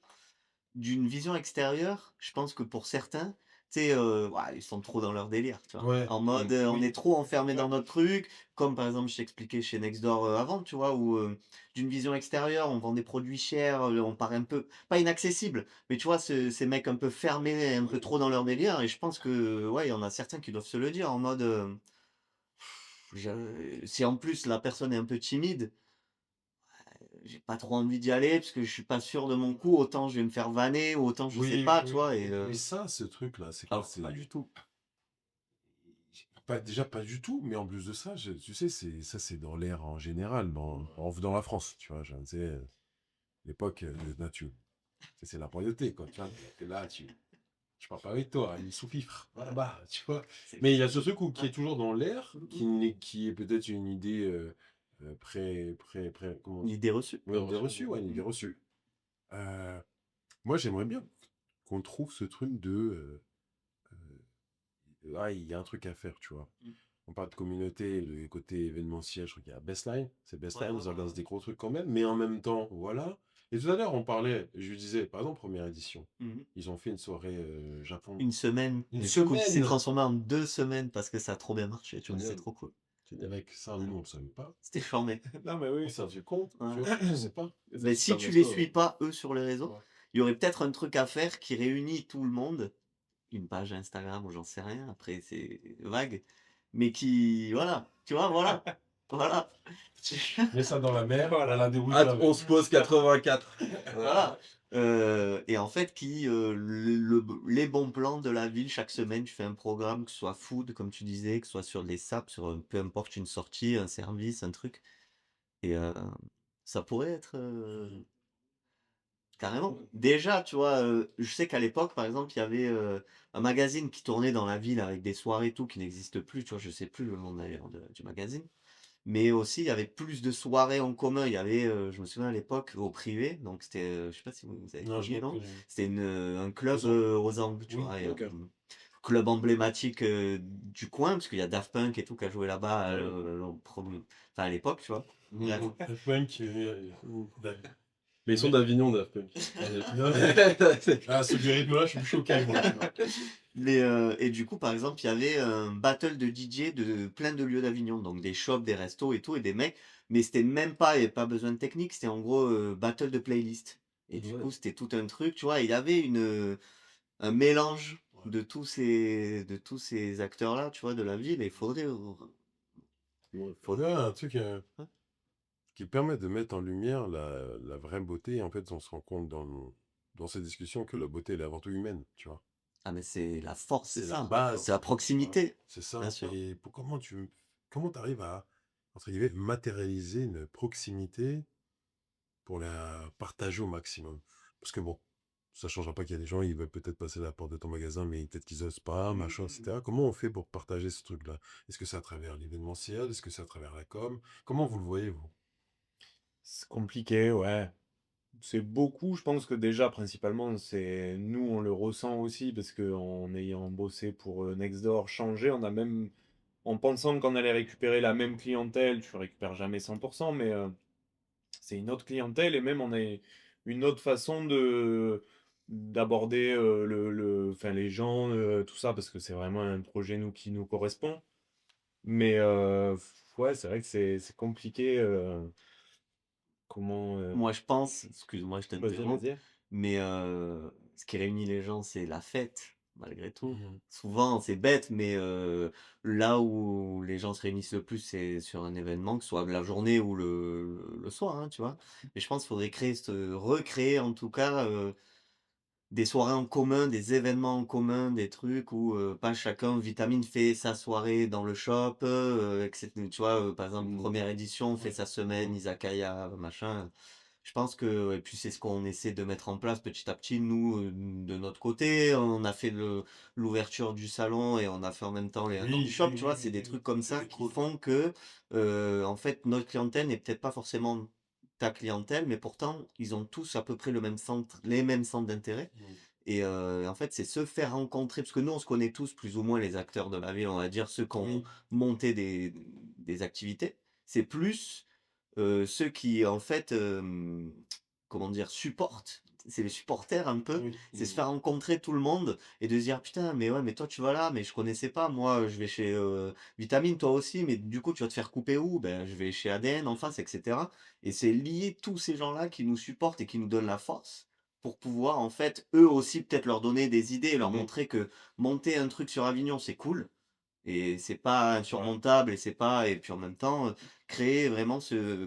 d'une vision extérieure, je pense que pour certains, tu sais, ouah, ils sont trop dans leur délire, tu vois. Ouais. En mode, Mhm. on est Oui. trop enfermé Ouais. dans notre truc, comme par exemple, je t'expliquais chez Nextdoor avant, tu vois, où d'une vision extérieure, on vend des produits chers, on paraît un peu, pas inaccessible, mais tu vois, ces mecs un peu fermés, un peu trop dans leur délire, et je pense que, ouais, il y en a certains qui doivent se le dire en mode, si en plus la personne est un peu timide, j'ai pas trop envie d'y aller parce que je suis pas sûr de mon coup, autant je vais me faire vanner ou autant je sais Oui, pas, tu oui. vois? Et Mais ça, ce truc-là, c'est quoi? alors que C'est pas du tout. pas, déjà pas du tout, mais en plus de ça, tu sais, c'est dans l'air en général, dans la France, tu vois. Tu sais, l'époque de nature. C'est la royauté, quoi. Tu vois, t'es là, je parle pas avec toi, il sous-fifre. Voilà, bah, tu vois. C'est Mais il y a ce truc qui est toujours dans l'air, Mmh qui est peut-être une idée comment Une idée reçue. ouais, une idée reçue, ouais, une idée reçue. Euh, Moi, j'aimerais bien qu'on trouve ce truc ah, il y a un truc à faire, tu vois. Mmh. On parle de communauté, le côté événementiel, je crois qu'il y a Bestline. C'est Ouais, Bestline, ouais, ils ouais, organisent ouais. des gros trucs quand même, mais en même temps, voilà. Et tout à l'heure, on parlait, je lui disais, par exemple, première édition, Mmh. ils ont fait une soirée Japon. Une semaine Une et du coup, qui s'est semaine! transformé en 2 semaines parce que ça a trop bien marché, tu vois? C'est Génial. trop cool. Avec ça, nous, on le savait pas. C'était charmé. Non, mais On oui. s'est rendu compte, Ouais. tu vois, je sais pas. Et ça, Mais c'est si un tu les resto, suis pas, eux, sur les réseaux, Ouais. il y aurait peut-être un truc à faire qui réunit tout le monde. Une page Instagram ou j'en sais rien, après c'est vague, mais qui voilà, tu vois? Voilà, voilà. Mets ça dans la mer, Voilà. voilà, débrouille-toi At avec. on se pose 84. Voilà, et en fait qui, les bons plans de la ville chaque semaine, tu fais un programme, que ce soit food comme tu disais, que ce soit sur les SAP, sur, peu importe une sortie, un service, un truc et ça pourrait être, carrément. Déjà, tu vois, je sais qu'à l'époque, par exemple, il y avait, un magazine qui tournait dans la ville avec des soirées et tout, qui n'existe plus, tu vois? Je sais plus le nom d'ailleurs du magazine. Mais aussi, il y avait plus de soirées en commun. Il y avait, je me souviens à l'époque, au privé, donc c'était, je sais pas si vous avez Non, je connu, l'ai non? connu. C'était un club, Aux angles. aux Angles, tu Oui, vois? Et OK. club emblématique du coin, parce qu'il y a Daft Punk et tout qui a joué là-bas Ouais. enfin, à l'époque, tu vois. Bref. Daft Punk, Mais ils sont d'Avignon, Daft Punk. ah, ce rythme-là, je suis choqué, moi. Et du coup, par exemple, il y avait un battle de DJ de plein de lieux d'Avignon, donc des shops, des restos et tout, et des mecs, mais c'était même pas, il n'y avait pas besoin de technique, c'était en gros battle de playlist. Et du Ouais. coup, c'était tout un truc, tu vois, il y avait un mélange Ouais. de tous ces acteurs-là, tu vois, de la ville, et il faudrait... Faudrait un truc Ouais. qui permet de mettre en lumière la vraie beauté. Et en fait, on se rend compte dans ces discussions que la beauté, elle est avant tout humaine, tu vois. Ah, mais c'est la force, c'est C'est la ça. base, C'est la tu vois. proximité, C'est ça. bien sûr. Et comment tu arrives à, entre guillemets, matérialiser une proximité pour la partager au maximum? Parce que bon, ça changera pas qu'il y a des gens, ils veulent peut-être passer la porte de ton magasin, mais peut-être qu'ils osent pas, machin, etc. Comment on fait pour partager ce truc-là? Est-ce que c'est à travers l'événementiel? Est-ce que c'est à travers la com? Comment vous le voyez, vous? C'est compliqué, ouais. C'est beaucoup, je pense que déjà, principalement, c'est nous, on le ressent aussi, parce que en ayant bossé pour Nextdoor, changé, on a même, en pensant qu'on allait récupérer la même clientèle, tu récupères jamais 100%, mais c'est une autre clientèle, et même on a une autre façon de d'aborder enfin, les gens, tout ça, parce que c'est vraiment un projet nous, qui nous correspond. Mais ouais, c'est vrai que c'est compliqué. Comment... Moi, je pense, excuse-moi, je Vas-y, t'interromps, vas-y. mais ce qui réunit les gens, c'est la fête, malgré tout. Mhm. Souvent, c'est bête, mais là où les gens se réunissent le plus, c'est sur un événement, que ce soit la journée ou le soir, hein, tu vois. Et je pense qu'il faudrait recréer en tout cas des soirées en commun, des événements en commun, des trucs où pas chacun, Vitamine fait sa soirée dans le shop, etc. Tu vois, par exemple, première édition, fait Ouais. sa semaine, Izakaya, machin. Je pense que, et puis c'est ce qu'on essaie de mettre en place petit à petit, nous, de notre côté. On a fait l'ouverture du salon et on a fait en même temps les 1 an du Oui, shop, oui, tu oui, vois. C'est oui, des oui, trucs comme ça c'était qui cool. font que, en fait, notre clientèle n'est peut-être pas forcément ta clientèle, mais pourtant, ils ont tous à peu près les mêmes centres d'intérêt. Mhm. Et en fait, c'est se faire rencontrer, parce que nous, on se connaît tous plus ou moins les acteurs de la ville, on va dire, ceux qui ont Oui. monté des activités. C'est plus ceux qui, en fait, comment dire, supportent. C'est les supporters un peu. Oui. C'est se faire rencontrer tout le monde et de se dire, putain, mais ouais, mais toi, tu vas là, mais je connaissais pas. Moi, je vais chez Vitamine, toi aussi, mais du coup, tu vas te faire couper où? Ben, je vais chez ADN en face, etc. Et c'est lier tous ces gens-là qui nous supportent et qui nous donnent la force pour pouvoir, en fait, eux aussi, peut-être leur donner des idées et leur Mhm. montrer que monter un truc sur Avignon, c'est cool. Et c'est pas Ouais. insurmontable et puis en même temps, créer vraiment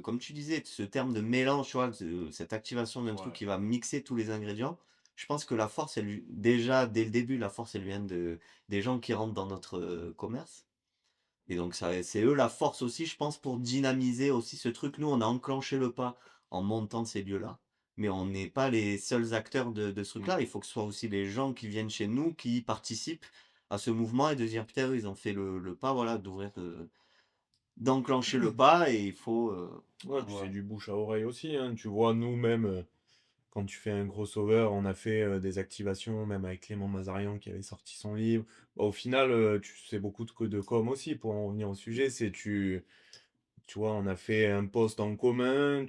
comme tu disais, ce terme de mélange, tu vois? Cette activation d'un truc Ouais. qui va mixer tous les ingrédients. Je pense que la force, déjà, dès le début, la force, elle vient des gens qui rentrent dans notre, commerce et donc ça c'est eux la force aussi, je pense, pour dynamiser aussi ce truc. Nous, on a enclenché le pas en montant ces lieux-là, mais on n'est pas les seuls acteurs de ce Mhm. truc-là. Il faut que ce soit aussi les gens qui viennent chez nous, qui participent à ce mouvement et de dire: «Putain, eux, ils ont fait le pas, voilà, d'enclencher le pas et il faut, Ouais, puis c'est Ouais. du bouche à oreille aussi, hein. Tu vois, nous-mêmes, quand tu fais un crossover, on a fait des activations, même avec Clément Mazarian qui avait sorti son livre. Bah, au final, tu sais beaucoup de com aussi, pour en revenir au sujet. Tu vois, on a fait un post en commun,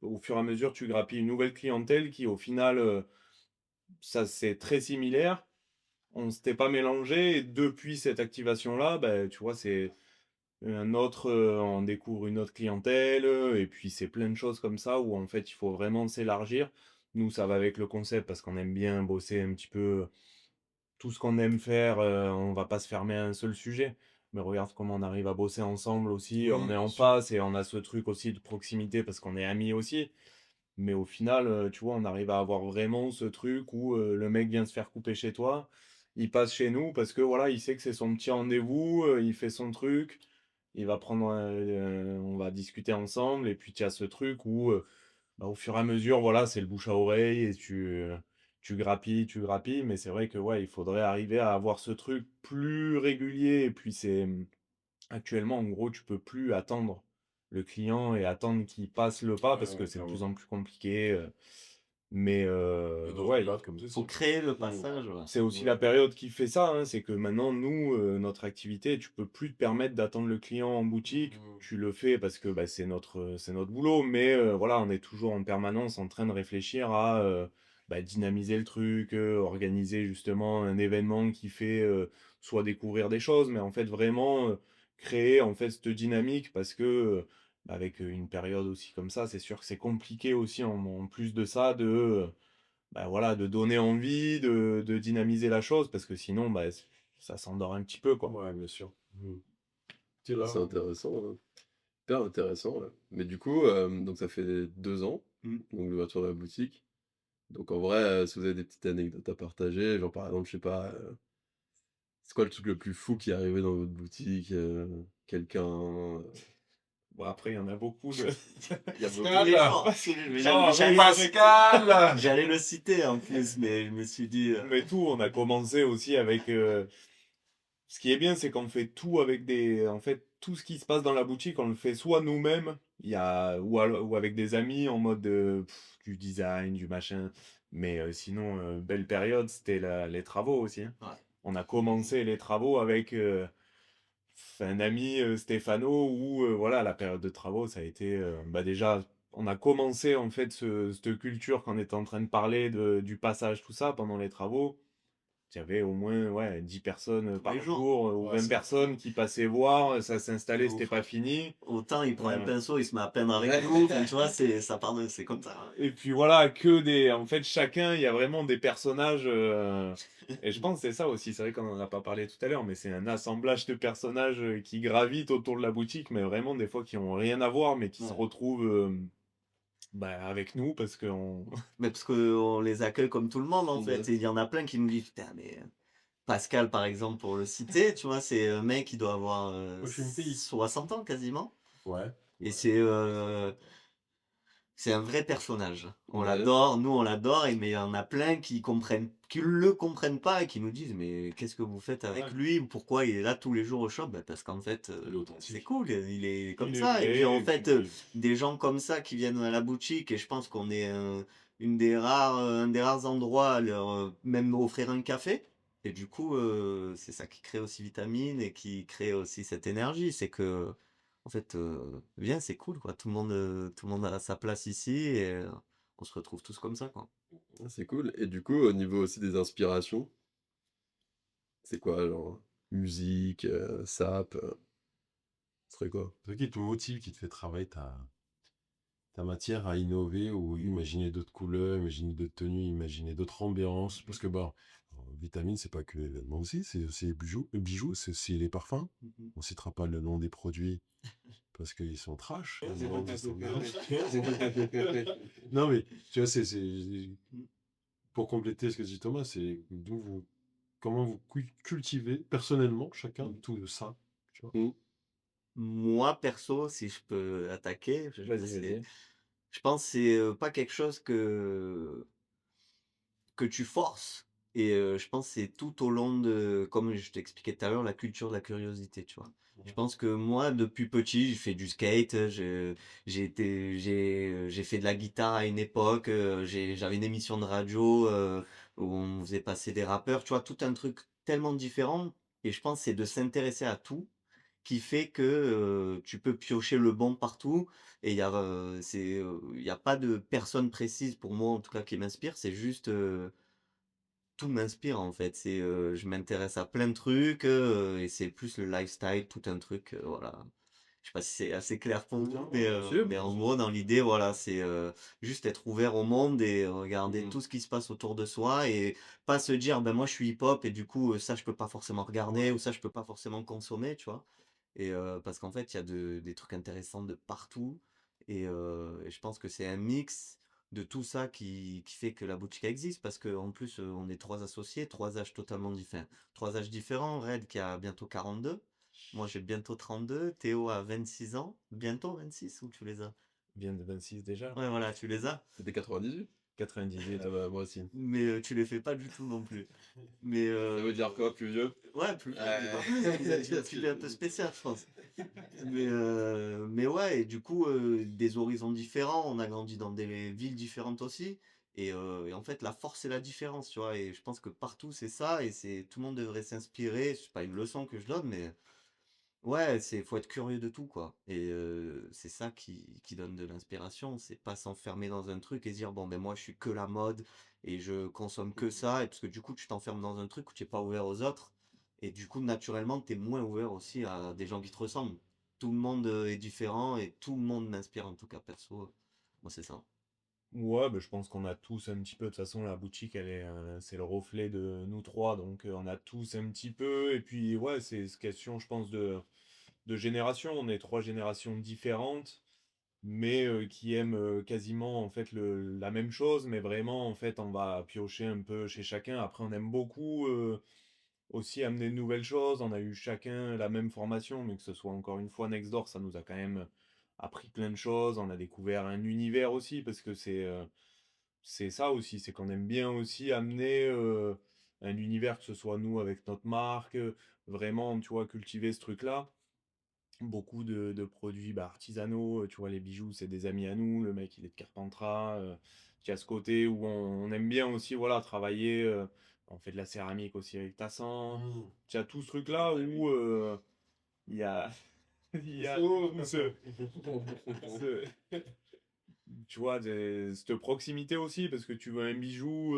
au fur et à mesure, tu grappilles une nouvelle clientèle qui, au final, ça c'est très similaire. On s'était pas mélangé, et depuis cette activation-là, bah, tu vois, c'est on découvre une autre clientèle, et puis c'est plein de choses comme ça où en fait il faut vraiment s'élargir. Nous, ça va avec le concept parce qu'on aime bien bosser un petit peu tout ce qu'on aime faire, on va pas se fermer à un seul sujet. Mais regarde comment on arrive à bosser ensemble aussi, on Oui, est bien en sûr. face et on a ce truc aussi de proximité parce qu'on est amis aussi. Mais au final, tu vois, on arrive à avoir vraiment ce truc où le mec vient se faire couper chez toi, il passe chez nous parce que voilà, il sait que c'est son petit rendez-vous, il fait son truc, il va prendre, on va discuter ensemble, et puis tu as ce truc où, bah, au fur et à mesure, voilà, c'est le bouche à oreille et tu grappilles, mais c'est vrai que ouais, il faudrait arriver à avoir ce truc plus régulier, et puis actuellement, en gros, tu peux plus attendre le client et attendre qu'il passe le pas Ouais, parce que ouais, c'est de clairement. plus en plus compliqué. Mais Dans ouais, une date comme Faut ceci. créer le passage, ouais. c'est aussi Ouais. la période qui fait ça, hein. C'est que maintenant, nous, notre activité, tu peux plus te permettre d'attendre le client en boutique. Mm. Tu le fais parce que bah, c'est notre boulot, mais voilà, on est toujours en permanence en train de réfléchir à bah, dynamiser le truc, organiser justement un événement qui fait soit découvrir des choses, mais en fait vraiment créer en fait cette dynamique parce que bah, avec une période aussi comme ça, c'est sûr que c'est compliqué aussi en plus de ça de bah, voilà, de donner envie, de dynamiser la chose parce que sinon, bah, ça s'endort un petit peu, quoi. Ouais, bien sûr. Tu es là. C'est intéressant, hein. Hyper intéressant, ouais. Mais du coup, donc ça fait 2 ans, Mmh. donc l'ouverture de la boutique. Donc en vrai, si vous avez des petites anecdotes à partager, genre par exemple, je sais pas, c'est quoi le truc le plus fou qui est arrivé dans votre boutique? Quelqu'un, Bon, après, il y en a beaucoup de il y a Tous beaucoup les Pascal! jours, mais Oh, j'allais Pascal! j'allais le citer en plus, mais je me suis dit, mais tout, on a commencé aussi avec, ce qui est bien, c'est qu'on fait tout avec des en fait, tout ce qui se passe dans la boutique, on le fait soit nous-mêmes, il y a ou avec des amis en mode, du design, du machin. Mais, sinon, belle période, c'était la les travaux aussi, hein. ouais. On a commencé les travaux avec, un ami, Stéphano où, voilà, la période de travaux, ça a été, bah, déjà, on a commencé en fait cette culture qu'on était en train de parler du passage, tout ça, pendant les travaux. Il y avait au moins, ouais, 10 personnes, Tous les par jours. jour, ou Ouais, 20 c'est personnes qui passaient voir, ça C'est s'installait, c'était ouf. pas fini. Autant il prend un Heu pinceau, il se met à peindre avec nous, enfin, tu vois, ça part de c'est comme ça. et puis voilà, en fait, chacun, il y a vraiment des personnages, et je pense que c'est ça aussi, c'est vrai qu'on en a pas parlé tout à l'heure, mais c'est un assemblage de personnages, qui gravitent autour de la boutique, mais vraiment des fois qui ont rien à voir, mais qui se Ouais. retrouvent, bah, avec nous parce qu'on Mais parce qu'on les accueille comme tout le monde en Ouais. fait. Et il y en a plein qui nous disent, putain, mais Pascal, par exemple, pour le citer, tu vois, c'est un mec qui doit avoir Moi, je suis une fille. 60 ans quasiment. Ouais. Et Ouais. c'est un vrai personnage. On Ouais. l'adore, nous on l'adore, mais il y en a plein qui le comprennent pas et qui nous disent, mais qu'est-ce que vous faites avec Ouais. lui? Pourquoi il est là tous les jours au shop? Ben, parce qu'en fait, Il est authentique. c'est cool, il est comme il est ça. Et puis vrai en et fait, puis des gens comme ça qui viennent à la boutique, et je pense qu'on est une des rares, un des rares endroits à leur même offrir un café. Et du coup, c'est ça qui crée aussi Vitamine et qui crée aussi cette énergie. C'est que, en fait, viens, c'est cool, quoi. Tout le monde a sa place ici et on se retrouve tous comme ça, quoi. Ah, c'est cool. Et du coup, au niveau aussi des inspirations, c'est quoi, genre musique, sap, ce serait quoi? Ce qui te motive, qui te fait travailler ta matière à innover ou imaginer d'autres couleurs, imaginer d'autres tenues, imaginer d'autres ambiances. Parce que, bon, Vitamine, c'est pas que l'événement aussi, c'est aussi les bijoux, c'est aussi les parfums. Mhm. On citera pas le nom des produits parce qu'ils sont trash. Non, mais tu vois, pour compléter ce que dit Thomas, c'est comment vous cultivez personnellement chacun tout ça. Tu vois. Mmh. Moi, perso, si je peux attaquer, vas-y, vas-y. je pense que c'est pas quelque chose que tu forces. Et je pense que c'est tout au long de, comme je t'expliquais tout à l'heure, la culture de la curiosité, tu vois. Je pense que moi, depuis petit, j'ai fait du skate, j'ai fait de la guitare à une époque, j'avais une émission de radio où on faisait passer des rappeurs, tu vois, tout un truc tellement différent. Et je pense que c'est de s'intéresser à tout qui fait que tu peux piocher le bon partout. Et il y a pas de personne précise pour moi, en tout cas, qui m'inspire. C'est juste tout m'inspire en fait. Je m'intéresse à plein de trucs et c'est plus le lifestyle, tout un truc, voilà. Je sais pas si c'est assez clair pour vous, Bien sûr, mais bien en sûr. gros, dans l'idée, voilà, c'est juste être ouvert au monde et regarder Mmh. tout ce qui se passe autour de soi et pas se dire, ben moi je suis hip-hop et du coup, ça je peux pas forcément regarder ou ça je peux pas forcément consommer, tu vois. Et parce qu'en fait, il y a des trucs intéressants de partout et je pense que c'est un mix de tout ça qui fait que la boutique existe parce qu'en plus, on est 3 associés, 3 âges totalement différents. 3 âges différents, Red qui a bientôt 42, moi j'ai bientôt 32, Théo a 26 ans, bientôt 26 ou tu les as? Vient de 26 déjà. Ouais, voilà, tu les as, C'était 98? 98. Ah bah, moi aussi. mais tu les fais pas du tout non plus. Mais Ça veut dire quoi, plus vieux? ouais, plus, Ouais. pas plus, tu es un peu spécial, je pense. Mais ouais, et du coup, des horizons différents, on a grandi dans des villes différentes aussi. Et en fait, la force, c'est la différence, tu vois. Et je pense que partout, c'est ça. Et tout le monde devrait s'inspirer. C'est pas une leçon que je donne, mais ouais, faut être curieux de tout, quoi. Et c'est ça qui donne de l'inspiration. C'est pas s'enfermer dans un truc et se dire, bon, ben moi, je suis que la mode et je consomme que ça. Et parce que du coup, tu t'enfermes dans un truc où tu n'es pas ouvert aux autres. Et du coup, naturellement, tu es moins ouvert aussi à des gens qui te ressemblent. Tout le monde est différent et tout le monde m'inspire, en tout cas, perso. Moi, c'est ça. Ouais, bah, je pense qu'on a tous un petit peu. De toute façon, la boutique, c'est le reflet de nous trois, donc on a tous un petit peu. Et puis, ouais, c'est une question, je pense, de génération. On est trois générations différentes, mais qui aiment quasiment en fait la même chose, mais vraiment, en fait, on va piocher un peu chez chacun. Après, on aime beaucoup aussi amener de nouvelles choses. On a eu chacun la même formation, mais que ce soit encore une fois Nextdoor, ça nous a quand même appris plein de choses. On a découvert un univers aussi, parce que c'est ça aussi, c'est qu'on aime bien aussi amener un univers, que ce soit nous avec notre marque, vraiment, tu vois, cultiver ce truc-là. Beaucoup de produits bah, artisanaux, tu vois, les bijoux, c'est des amis à nous, le mec, il est de Carpentras, qui a ce côté où on aime bien aussi, voilà, travailler, on fait de la céramique aussi avec Tassan, tu as tout ce truc-là où il y a, il y a tout tu vois, cette proximité aussi, parce que tu veux un bijou,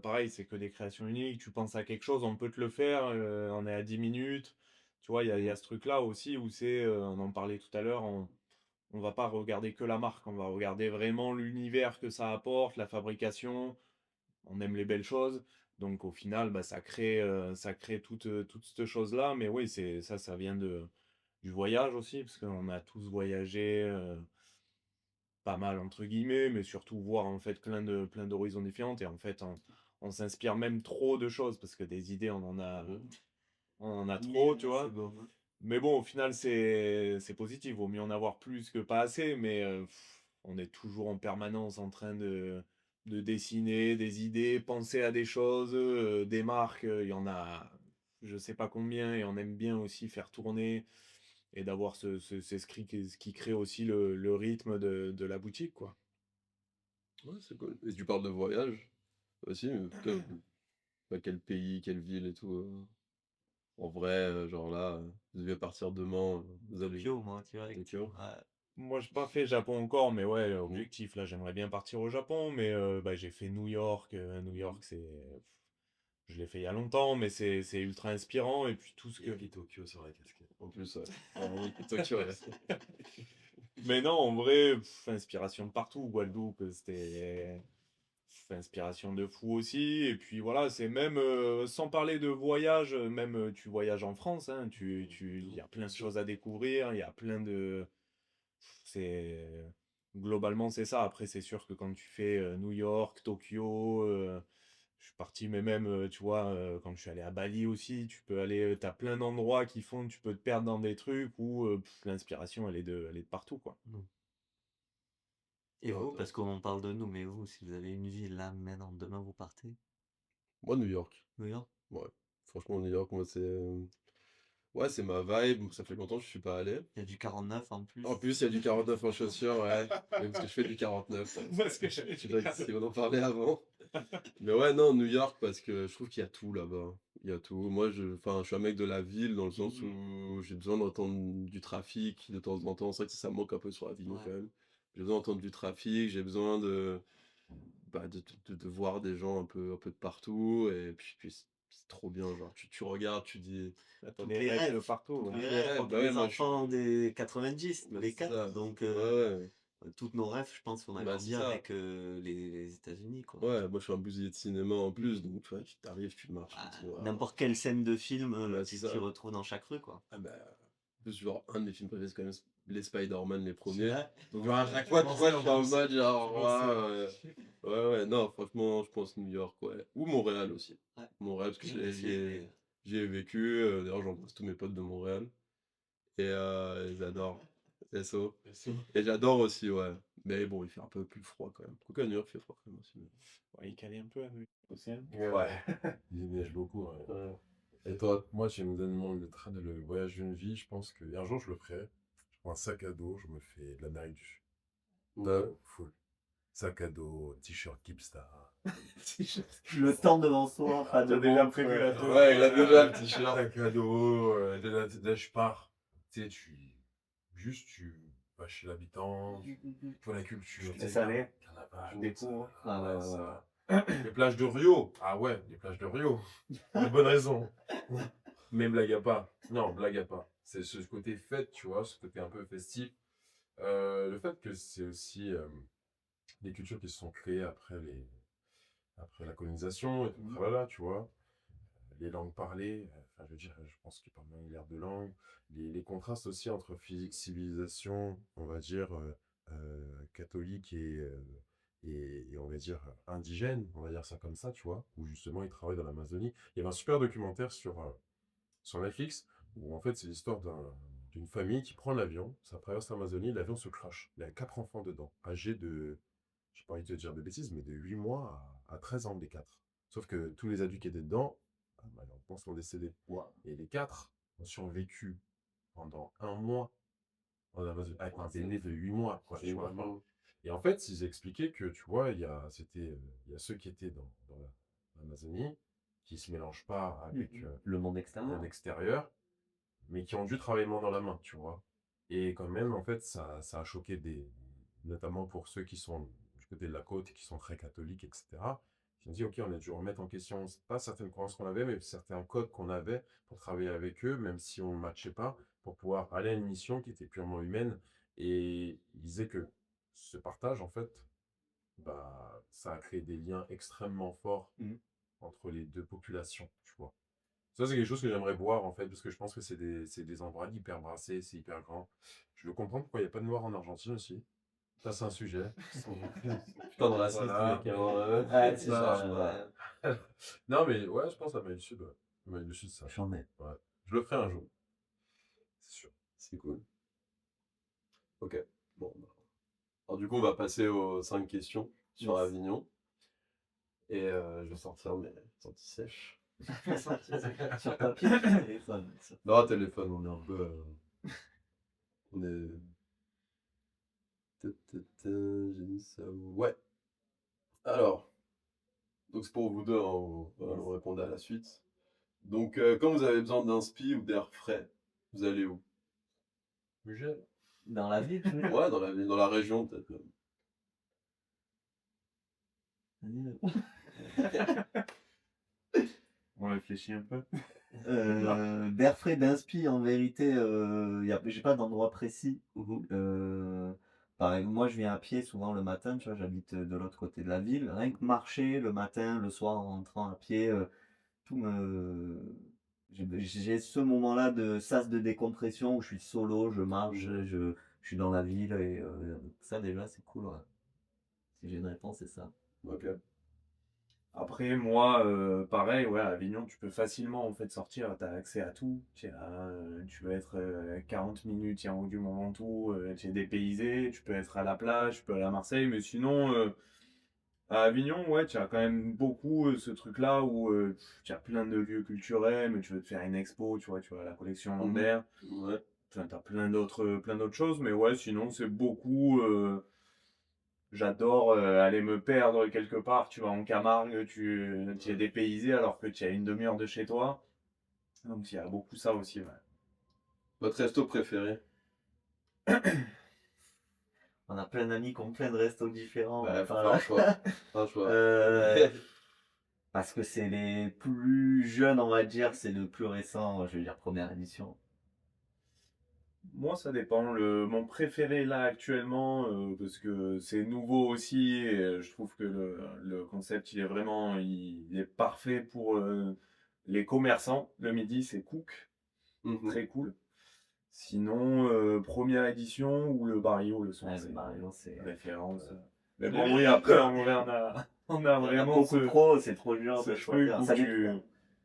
pareil, c'est que des créations uniques, tu penses à quelque chose, on peut te le faire, on est à 10 minutes. Tu vois, il y a ce truc-là aussi où on en parlait tout à l'heure, on va pas regarder que la marque, on va regarder vraiment l'univers que ça apporte, la fabrication, on aime les belles choses. Donc au final, bah, ça crée toute cette chose-là. Mais oui, ça vient du voyage aussi, parce qu'on a tous voyagé. Pas mal entre guillemets, mais surtout voir en fait plein d'horizons différents et en fait on s'inspire même trop de choses parce que des idées on en a trop, tu C'est vois. bon, hein. Mais bon, au final c'est positif, vaut mieux en avoir plus que pas assez, mais on est toujours en permanence en train de dessiner des idées, penser à des choses, des marques, il y en a je sais pas combien et on aime bien aussi faire tourner et d'avoir c'est ce qui crée aussi le rythme de la boutique, quoi. Ouais, c'est cool. Et tu parles de voyage aussi, quel pays, quelle ville et tout. En vrai, genre là, vous devez partir demain, vous allez Tokyo, moi, direct. Tokyo. Ouais. Moi, j'ai pas fait Japon encore, mais ouais, objectif, là, j'aimerais bien partir au Japon, mais bah, j'ai fait New York. New York, je l'ai fait il y a longtemps, mais c'est ultra inspirant, et puis tout ce que... Tokyo sur la casquette. En plus, ouais. Tokyo, ouais. Mais non, en vrai, inspiration de partout. Guadeloupe, c'était inspiration de fou aussi. Et puis voilà, c'est même, sans parler de voyage, même tu voyages en France, hein, il y a plein de choses à découvrir, il y a plein de... C'est... Globalement, c'est ça. Après, c'est sûr que quand tu fais New York, Tokyo, je suis parti, mais même, tu vois, quand je suis allé à Bali aussi, tu peux aller, t'as plein d'endroits qui font que tu peux te perdre dans des trucs où l'inspiration, elle est de partout, quoi. Mm. Et Ah, vous, top. parce qu'on parle de nous, mais vous, si vous avez une ville là, maintenant, demain, vous partez? Moi, New York. New York? Ouais. Franchement, New York, moi, c'est. Ouais, c'est ma vibe. Ça fait longtemps que je suis pas allé. Il y a du 49 en plus. En plus, il y a du 49 en chaussures, ouais. Même parce que je fais du 49. Parce que j'avais Je sais pas si on en parlait avant. Mais ouais, non, New York, parce que je trouve qu'il y a tout là-bas. Il y a tout. Moi, enfin, je suis un mec de la ville dans le sens où j'ai besoin d'entendre du trafic de temps en temps. C'est vrai que ça me manque un peu sur Avignon Ouais. quand même. J'ai besoin d'entendre du trafic, j'ai besoin de voir des gens un peu de partout. Et puis c'est trop bien. Genre, tu regardes, tu dis. T'as Toutes des les rêves rêves. partout, Tous ouais. les Ouais, rêves, bah tous ouais, les moi je suis. enfants des 90, Bah, les c'est 4. ça. Donc, Ouais, ouais. tous nos rêves, je pense qu'on a Bah, c'est grandi ça. avec les États-Unis, quoi. Ouais, moi je suis un bousillé de cinéma en plus, donc tu vois, tu t'arrives, tu marches, tu Ah, te dis, waouh. n'importe quelle scène de film, Bah, c'est tu ça. t'y retrouves dans chaque rue, quoi. Ah bah, en plus, genre, un de mes films préférés, c'est quand même les Spider-Man, les premiers. Ouais. Donc, genre, à chaque fois, tu vois, je suis en mode, genre, ouais, non, franchement, je pense New York, ouais. Ou Montréal aussi. Ouais. Montréal, parce que J'ai fait, j'y ai vécu. D'ailleurs, j'embrasse tous mes potes de Montréal. Et j'adore. SO. Et j'adore aussi, ouais. Mais bon, il fait un peu plus froid quand même. Quoique à New York, il fait froid quand même aussi. Ouais, il calait un peu à New York aussi, hein. Ouais. Il neige beaucoup, ouais. Ouais. Et toi, moi, tu me demandes le voyage d'une vie, je pense qu'un jour, je le ferai. Je prends un sac à dos, je me fais de l'Amérique du Sud. Ouais. Full. sac à dos, t-shirt Keepstar. Le temps devant soi, pas de T'as déjà montre, prévu la tenue. Ouais, il a déjà le t-shirt. Sac à dos, là, je pars. Tu sais, tu vas chez l'habitant, pour la culture. C'est salé. Carnaval, Des ça, cours. Ah ouais, ouais, ça. Les plages de Rio. Ah ouais, les plages de Rio. Pour de bonnes raisons. Mais blague à part. Non, blague à part. C'est ce côté fête, tu vois, ce côté un peu festif. Le fait que c'est aussi des cultures qui se sont créées après la colonisation et tout, voilà, tu vois. Les langues parlées, enfin, je veux dire, je pense qu'il y a pas mal de langues. Les contrastes aussi entre physique, civilisation, on va dire, catholique et on va dire indigène, on va dire ça comme ça, tu vois, où justement ils travaillent dans l'Amazonie. Il y avait un super documentaire sur Netflix, où en fait c'est l'histoire d'une famille qui prend l'avion, ça traverse l'Amazonie, l'avion se crache. Il y a 4 enfants dedans, âgés de, j'ai pas envie de te dire de bêtises, mais de 8 mois à 13 ans les 4. Sauf que tous les adultes qui étaient dedans, malheureusement, sont décédés. Wow. Et les 4 ont survécu pendant 1 mois en Amazonie, avec un bébé de 8 mois, quoi, tu vois. Et en fait, ils expliquaient que, tu vois, il y a ceux qui étaient dans l'Amazonie, qui se mélangent pas avec le monde un extérieur. extérieur, mais qui ont dû travailler main dans la main, tu vois. Et quand même, en fait, ça a choqué notamment pour ceux qui sont du côté de la côte et qui sont très catholiques, etc. Ils ont dit, OK, on a dû remettre en question, pas certaines croyances qu'on avait, mais certains codes qu'on avait pour travailler avec eux, même si on ne matchait pas, pour pouvoir aller à une mission qui était purement humaine. Et ils disaient que ce partage, en fait, bah, ça a créé des liens extrêmement forts entre les deux populations, tu vois. Ça, c'est quelque chose que j'aimerais voir, en fait, parce que je pense que c'est des endroits hyper brassés, c'est hyper grand. Je veux comprendre pourquoi il n'y a pas de noirs en Argentine aussi. Ça, c'est un sujet. Putain de raciste, Voilà. mec. Hein, Ouais, c'est ça marche ça. pas. Non, mais ouais, je pense à Amérique du Sud. Ouais. Amérique du Sud, ça. J'en ai. Ouais. Je le ferai un jour. C'est sûr. C'est cool. Ok. Bon. Alors, du coup, on va passer aux 5 questions sur Yes. Avignon. Et je vais sortir mes anti-sèches. Sur papier, sur téléphone. Non, téléphone, on est un peu. On est. J'ai mis ça où? Ouais. Alors, donc c'est pour vous deux, hein, vous répondez à la suite. Donc, quand vous avez besoin d'inspi ou d'air frais, vous allez où? Mugel. Dans la ville, tu veux dire? Ouais, dans la région, peut-être même. On réfléchit un peu. D'air frais, d'inspi, en vérité, j'ai pas d'endroit précis. Pareil, moi je viens à pied souvent le matin, tu vois, j'habite de l'autre côté de la ville. Rien que marcher le matin, le soir en rentrant à pied, tout me. J'ai ce moment-là de sas de décompression où je suis solo, je marche, je suis dans la ville et ça déjà c'est cool. Ouais. Si j'ai une réponse, c'est ça. Ok. Après, moi, pareil, ouais, à Avignon, tu peux facilement en fait sortir, tu as accès à tout. Tu peux être 40 minutes, il y a un haut du Mont Ventoux, tu es dépaysé, tu peux être à la plage, tu peux aller à Marseille, mais sinon, à Avignon, ouais, tu as quand même beaucoup ce truc-là où tu as plein de lieux culturels, mais tu veux te faire une expo, tu vois la collection Lambert, Ouais. tu as plein d'autres choses, mais ouais, sinon, c'est beaucoup. J'adore aller me perdre quelque part, tu vas en Camargue, tu es dépaysé alors que tu as une demi-heure de chez toi. Donc il y a beaucoup ça aussi. Ouais. Votre resto préféré? On a plein d'amis qui ont plein de restos différents. Bah, faut enfin, faire un choix. Un choix. Parce que c'est les plus jeunes, on va dire, c'est le plus récent, je veux dire première édition. Moi, ça dépend. Mon préféré là actuellement, parce que c'est nouveau aussi, et je trouve que le concept il est parfait pour les commerçants. Le midi, c'est Cook, très cool. Sinon, première édition ou le Barrio, le son, Ouais, c'est le Barrio, c'est référence. Mais bon, oui, après, en vrai, on a vraiment beaucoup trop, c'est trop dur ce de truc choisir. où Ça dépend.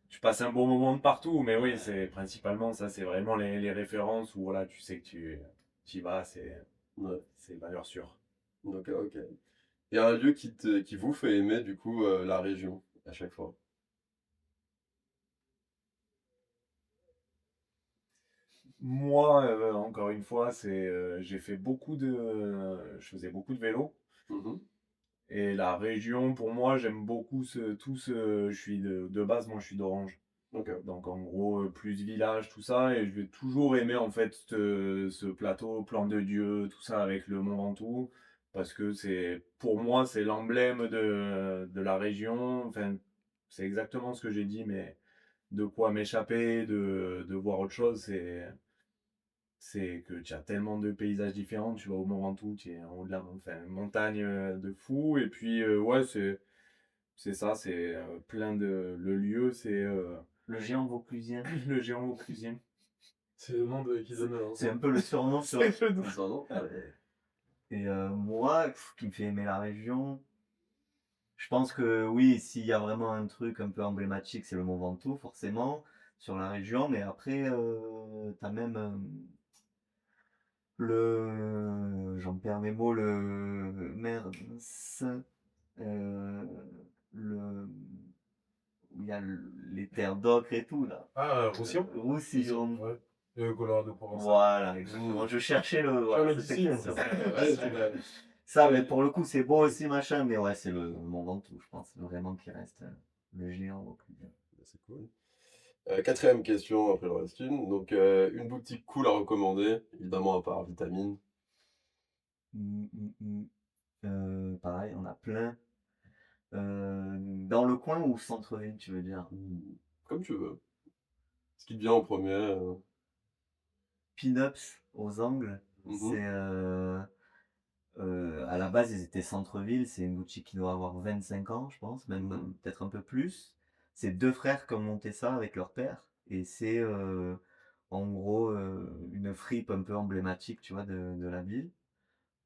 tu passes un bon moment de partout, mais oui, c'est principalement ça, c'est vraiment les références où voilà, tu sais que tu y vas, Ouais. c'est valeur sûre. Donc, ok. Et un lieu qui vous fait aimer, du coup, la région, à chaque fois. Moi, encore une fois, je faisais beaucoup de vélo. Et la région, pour moi, j'aime beaucoup je suis de base, moi, je suis d'Orange. Ok. Donc, en gros, plus village, tout ça. Et je vais toujours aimer, en fait, ce plateau, Plan de Dieu, tout ça, avec le Mont Ventoux. Parce que pour moi, c'est l'emblème de la région. Enfin, c'est exactement ce que j'ai dit, mais de quoi m'échapper, de voir autre chose, c'est que tu as tellement de paysages différents. Tu vas au Mont Ventoux, tu es en haut de une montagne de fou. Et puis, ouais, c'est ça, c'est plein de. Le lieu, c'est Le géant vauclusien. le géant vauclusien. C'est le nom qui donne C'est un peu le surnom sur C'est le nom. Pardon. Et moi, ce qui me fait aimer la région, je pense que oui, s'il y a vraiment un truc un peu emblématique, c'est le Mont Ventoux, forcément, sur la région. Mais après, t'as même j'en perds mes mots, merde, euh, le, où il y a les terres d'ocre et tout, là. Ah, Roussillon? Roussillon. Ouais. Le Colorado Provençal. Voilà, exactement. Je cherchais voilà, Jamais cette d'ici, hein. expression. Ouais, c'est vrai. Ça, mais pour le coup, c'est beau aussi, machin, mais ouais, c'est le Mont Ventoux, je pense, vraiment qui reste le géant au plus bien. C'est cool. Quatrième question, après il en reste une. Donc, une boutique cool à recommander, évidemment, à part Vitamine. Pareil, on a plein. Dans le coin ou centre-ville, tu veux dire? Comme tu veux. Ce qui te vient en premier. Pin-Ups aux Angles, Mhm. c'est à la base, ils étaient centre-ville. C'est une boutique qui doit avoir 25 ans, je pense, même peut-être un peu plus. C'est deux frères qui ont monté ça avec leur père. Et c'est en gros une fripe un peu emblématique, tu vois, de la ville.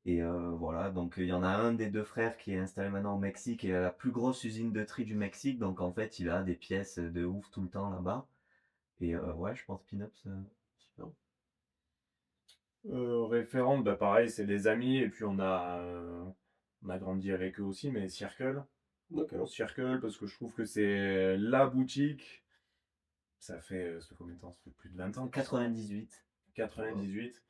Et voilà, donc il y en a un des deux frères qui est installé maintenant au Mexique et à la plus grosse usine de tri du Mexique. Donc en fait, il a des pièces de ouf tout le temps là-bas. Et ouais, je pense Pin-Ups, super. Référente, bah pareil, c'est des amis. Et puis, on a grandi avec eux aussi, mais Circle. Ok. Circle, parce que je trouve que c'est la boutique. Ça fait combien de temps? Ça fait plus de 20 ans. 98. 98.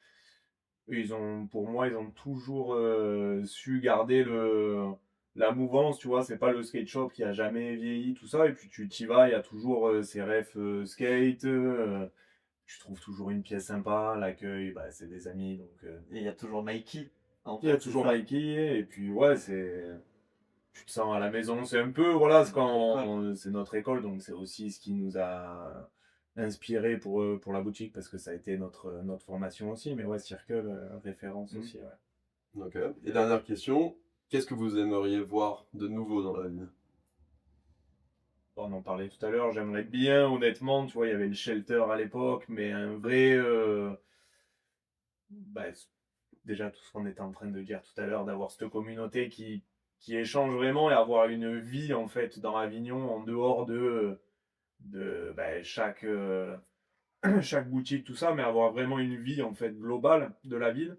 Pour moi, ils ont toujours su garder la mouvance, tu vois. C'est pas le skate shop qui a jamais vieilli, tout ça. Et puis tu t'y vas, il y a toujours ces refs skate. Tu trouves toujours une pièce sympa, l'accueil, bah, c'est des amis. Donc, Et il y a toujours Mikey. En il y a fait, toujours c'est ça. Mikey. Et puis, ouais, tu te sens à la maison. C'est un peu, voilà, c'est notre école. Donc, c'est aussi ce qui nous a inspiré pour la boutique parce que ça a été notre formation aussi. Mais ouais, Circle, référence aussi, ouais. Ok. Et dernière question, qu'est-ce que vous aimeriez voir de nouveau dans la vie? On en parlait tout à l'heure, j'aimerais bien, honnêtement, tu vois, il y avait le shelter à l'époque, mais un vrai. Bah, déjà, tout ce qu'on était en train de dire tout à l'heure, d'avoir cette communauté qui échange vraiment et avoir une vie, en fait, dans Avignon, en dehors de chaque boutique, tout ça, mais avoir vraiment une vie, en fait, globale de la ville.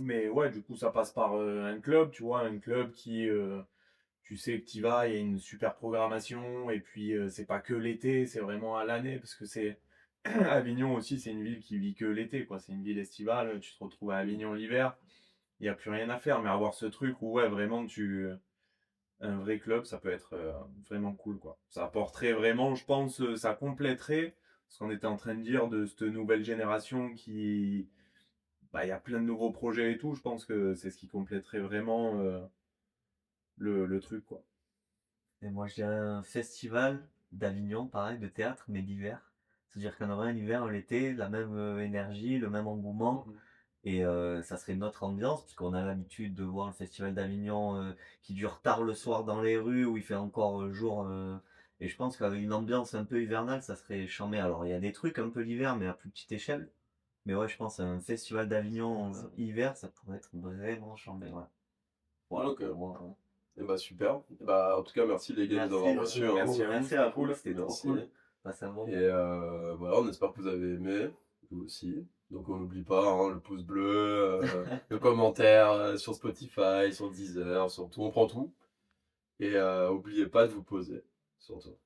Mais ouais, du coup, ça passe par un club, tu vois, un club qui. Tu sais que tu vas, il y a une super programmation, et puis c'est pas que l'été, c'est vraiment à l'année, parce que c'est Avignon aussi, c'est une ville qui vit que l'été, quoi. C'est une ville estivale, tu te retrouves à Avignon l'hiver, il n'y a plus rien à faire, mais avoir ce truc où, ouais, vraiment, un vrai club, ça peut être vraiment cool, quoi. Ça apporterait vraiment, je pense, ça compléterait ce qu'on était en train de dire de cette nouvelle génération qui. Bah, il y a plein de nouveaux projets et tout, je pense que c'est ce qui compléterait vraiment le truc, quoi. Et moi, je dirais un festival d'Avignon, pareil, de théâtre, mais d'hiver. C'est-à-dire qu'on aurait un hiver, l'été, la même énergie, le même engouement. Et ça serait notre ambiance, puisqu'on a l'habitude de voir le festival d'Avignon qui dure tard le soir dans les rues, où il fait encore jour. Et je pense qu'avec une ambiance un peu hivernale, ça serait charmé. Alors, il y a des trucs un peu l'hiver, mais à plus petite échelle. Mais ouais, je pense un festival d'Avignon hiver, ça pourrait être vraiment charmé. Ouais. Voilà, Ok. pour moi, ouais. Et bah super. Et bah en tout cas merci les gars de nous avoir Merci, reçus. Hein. Merci à vous, merci c'était à vous, cool. c'était trop Merci. cool. Passez un bon Et voilà, on espère que vous avez aimé, vous aussi. Donc on n'oublie pas hein, le pouce bleu, le commentaire sur Spotify, sur Deezer, sur tout, on prend tout. Et n'oubliez pas de vous poser, surtout.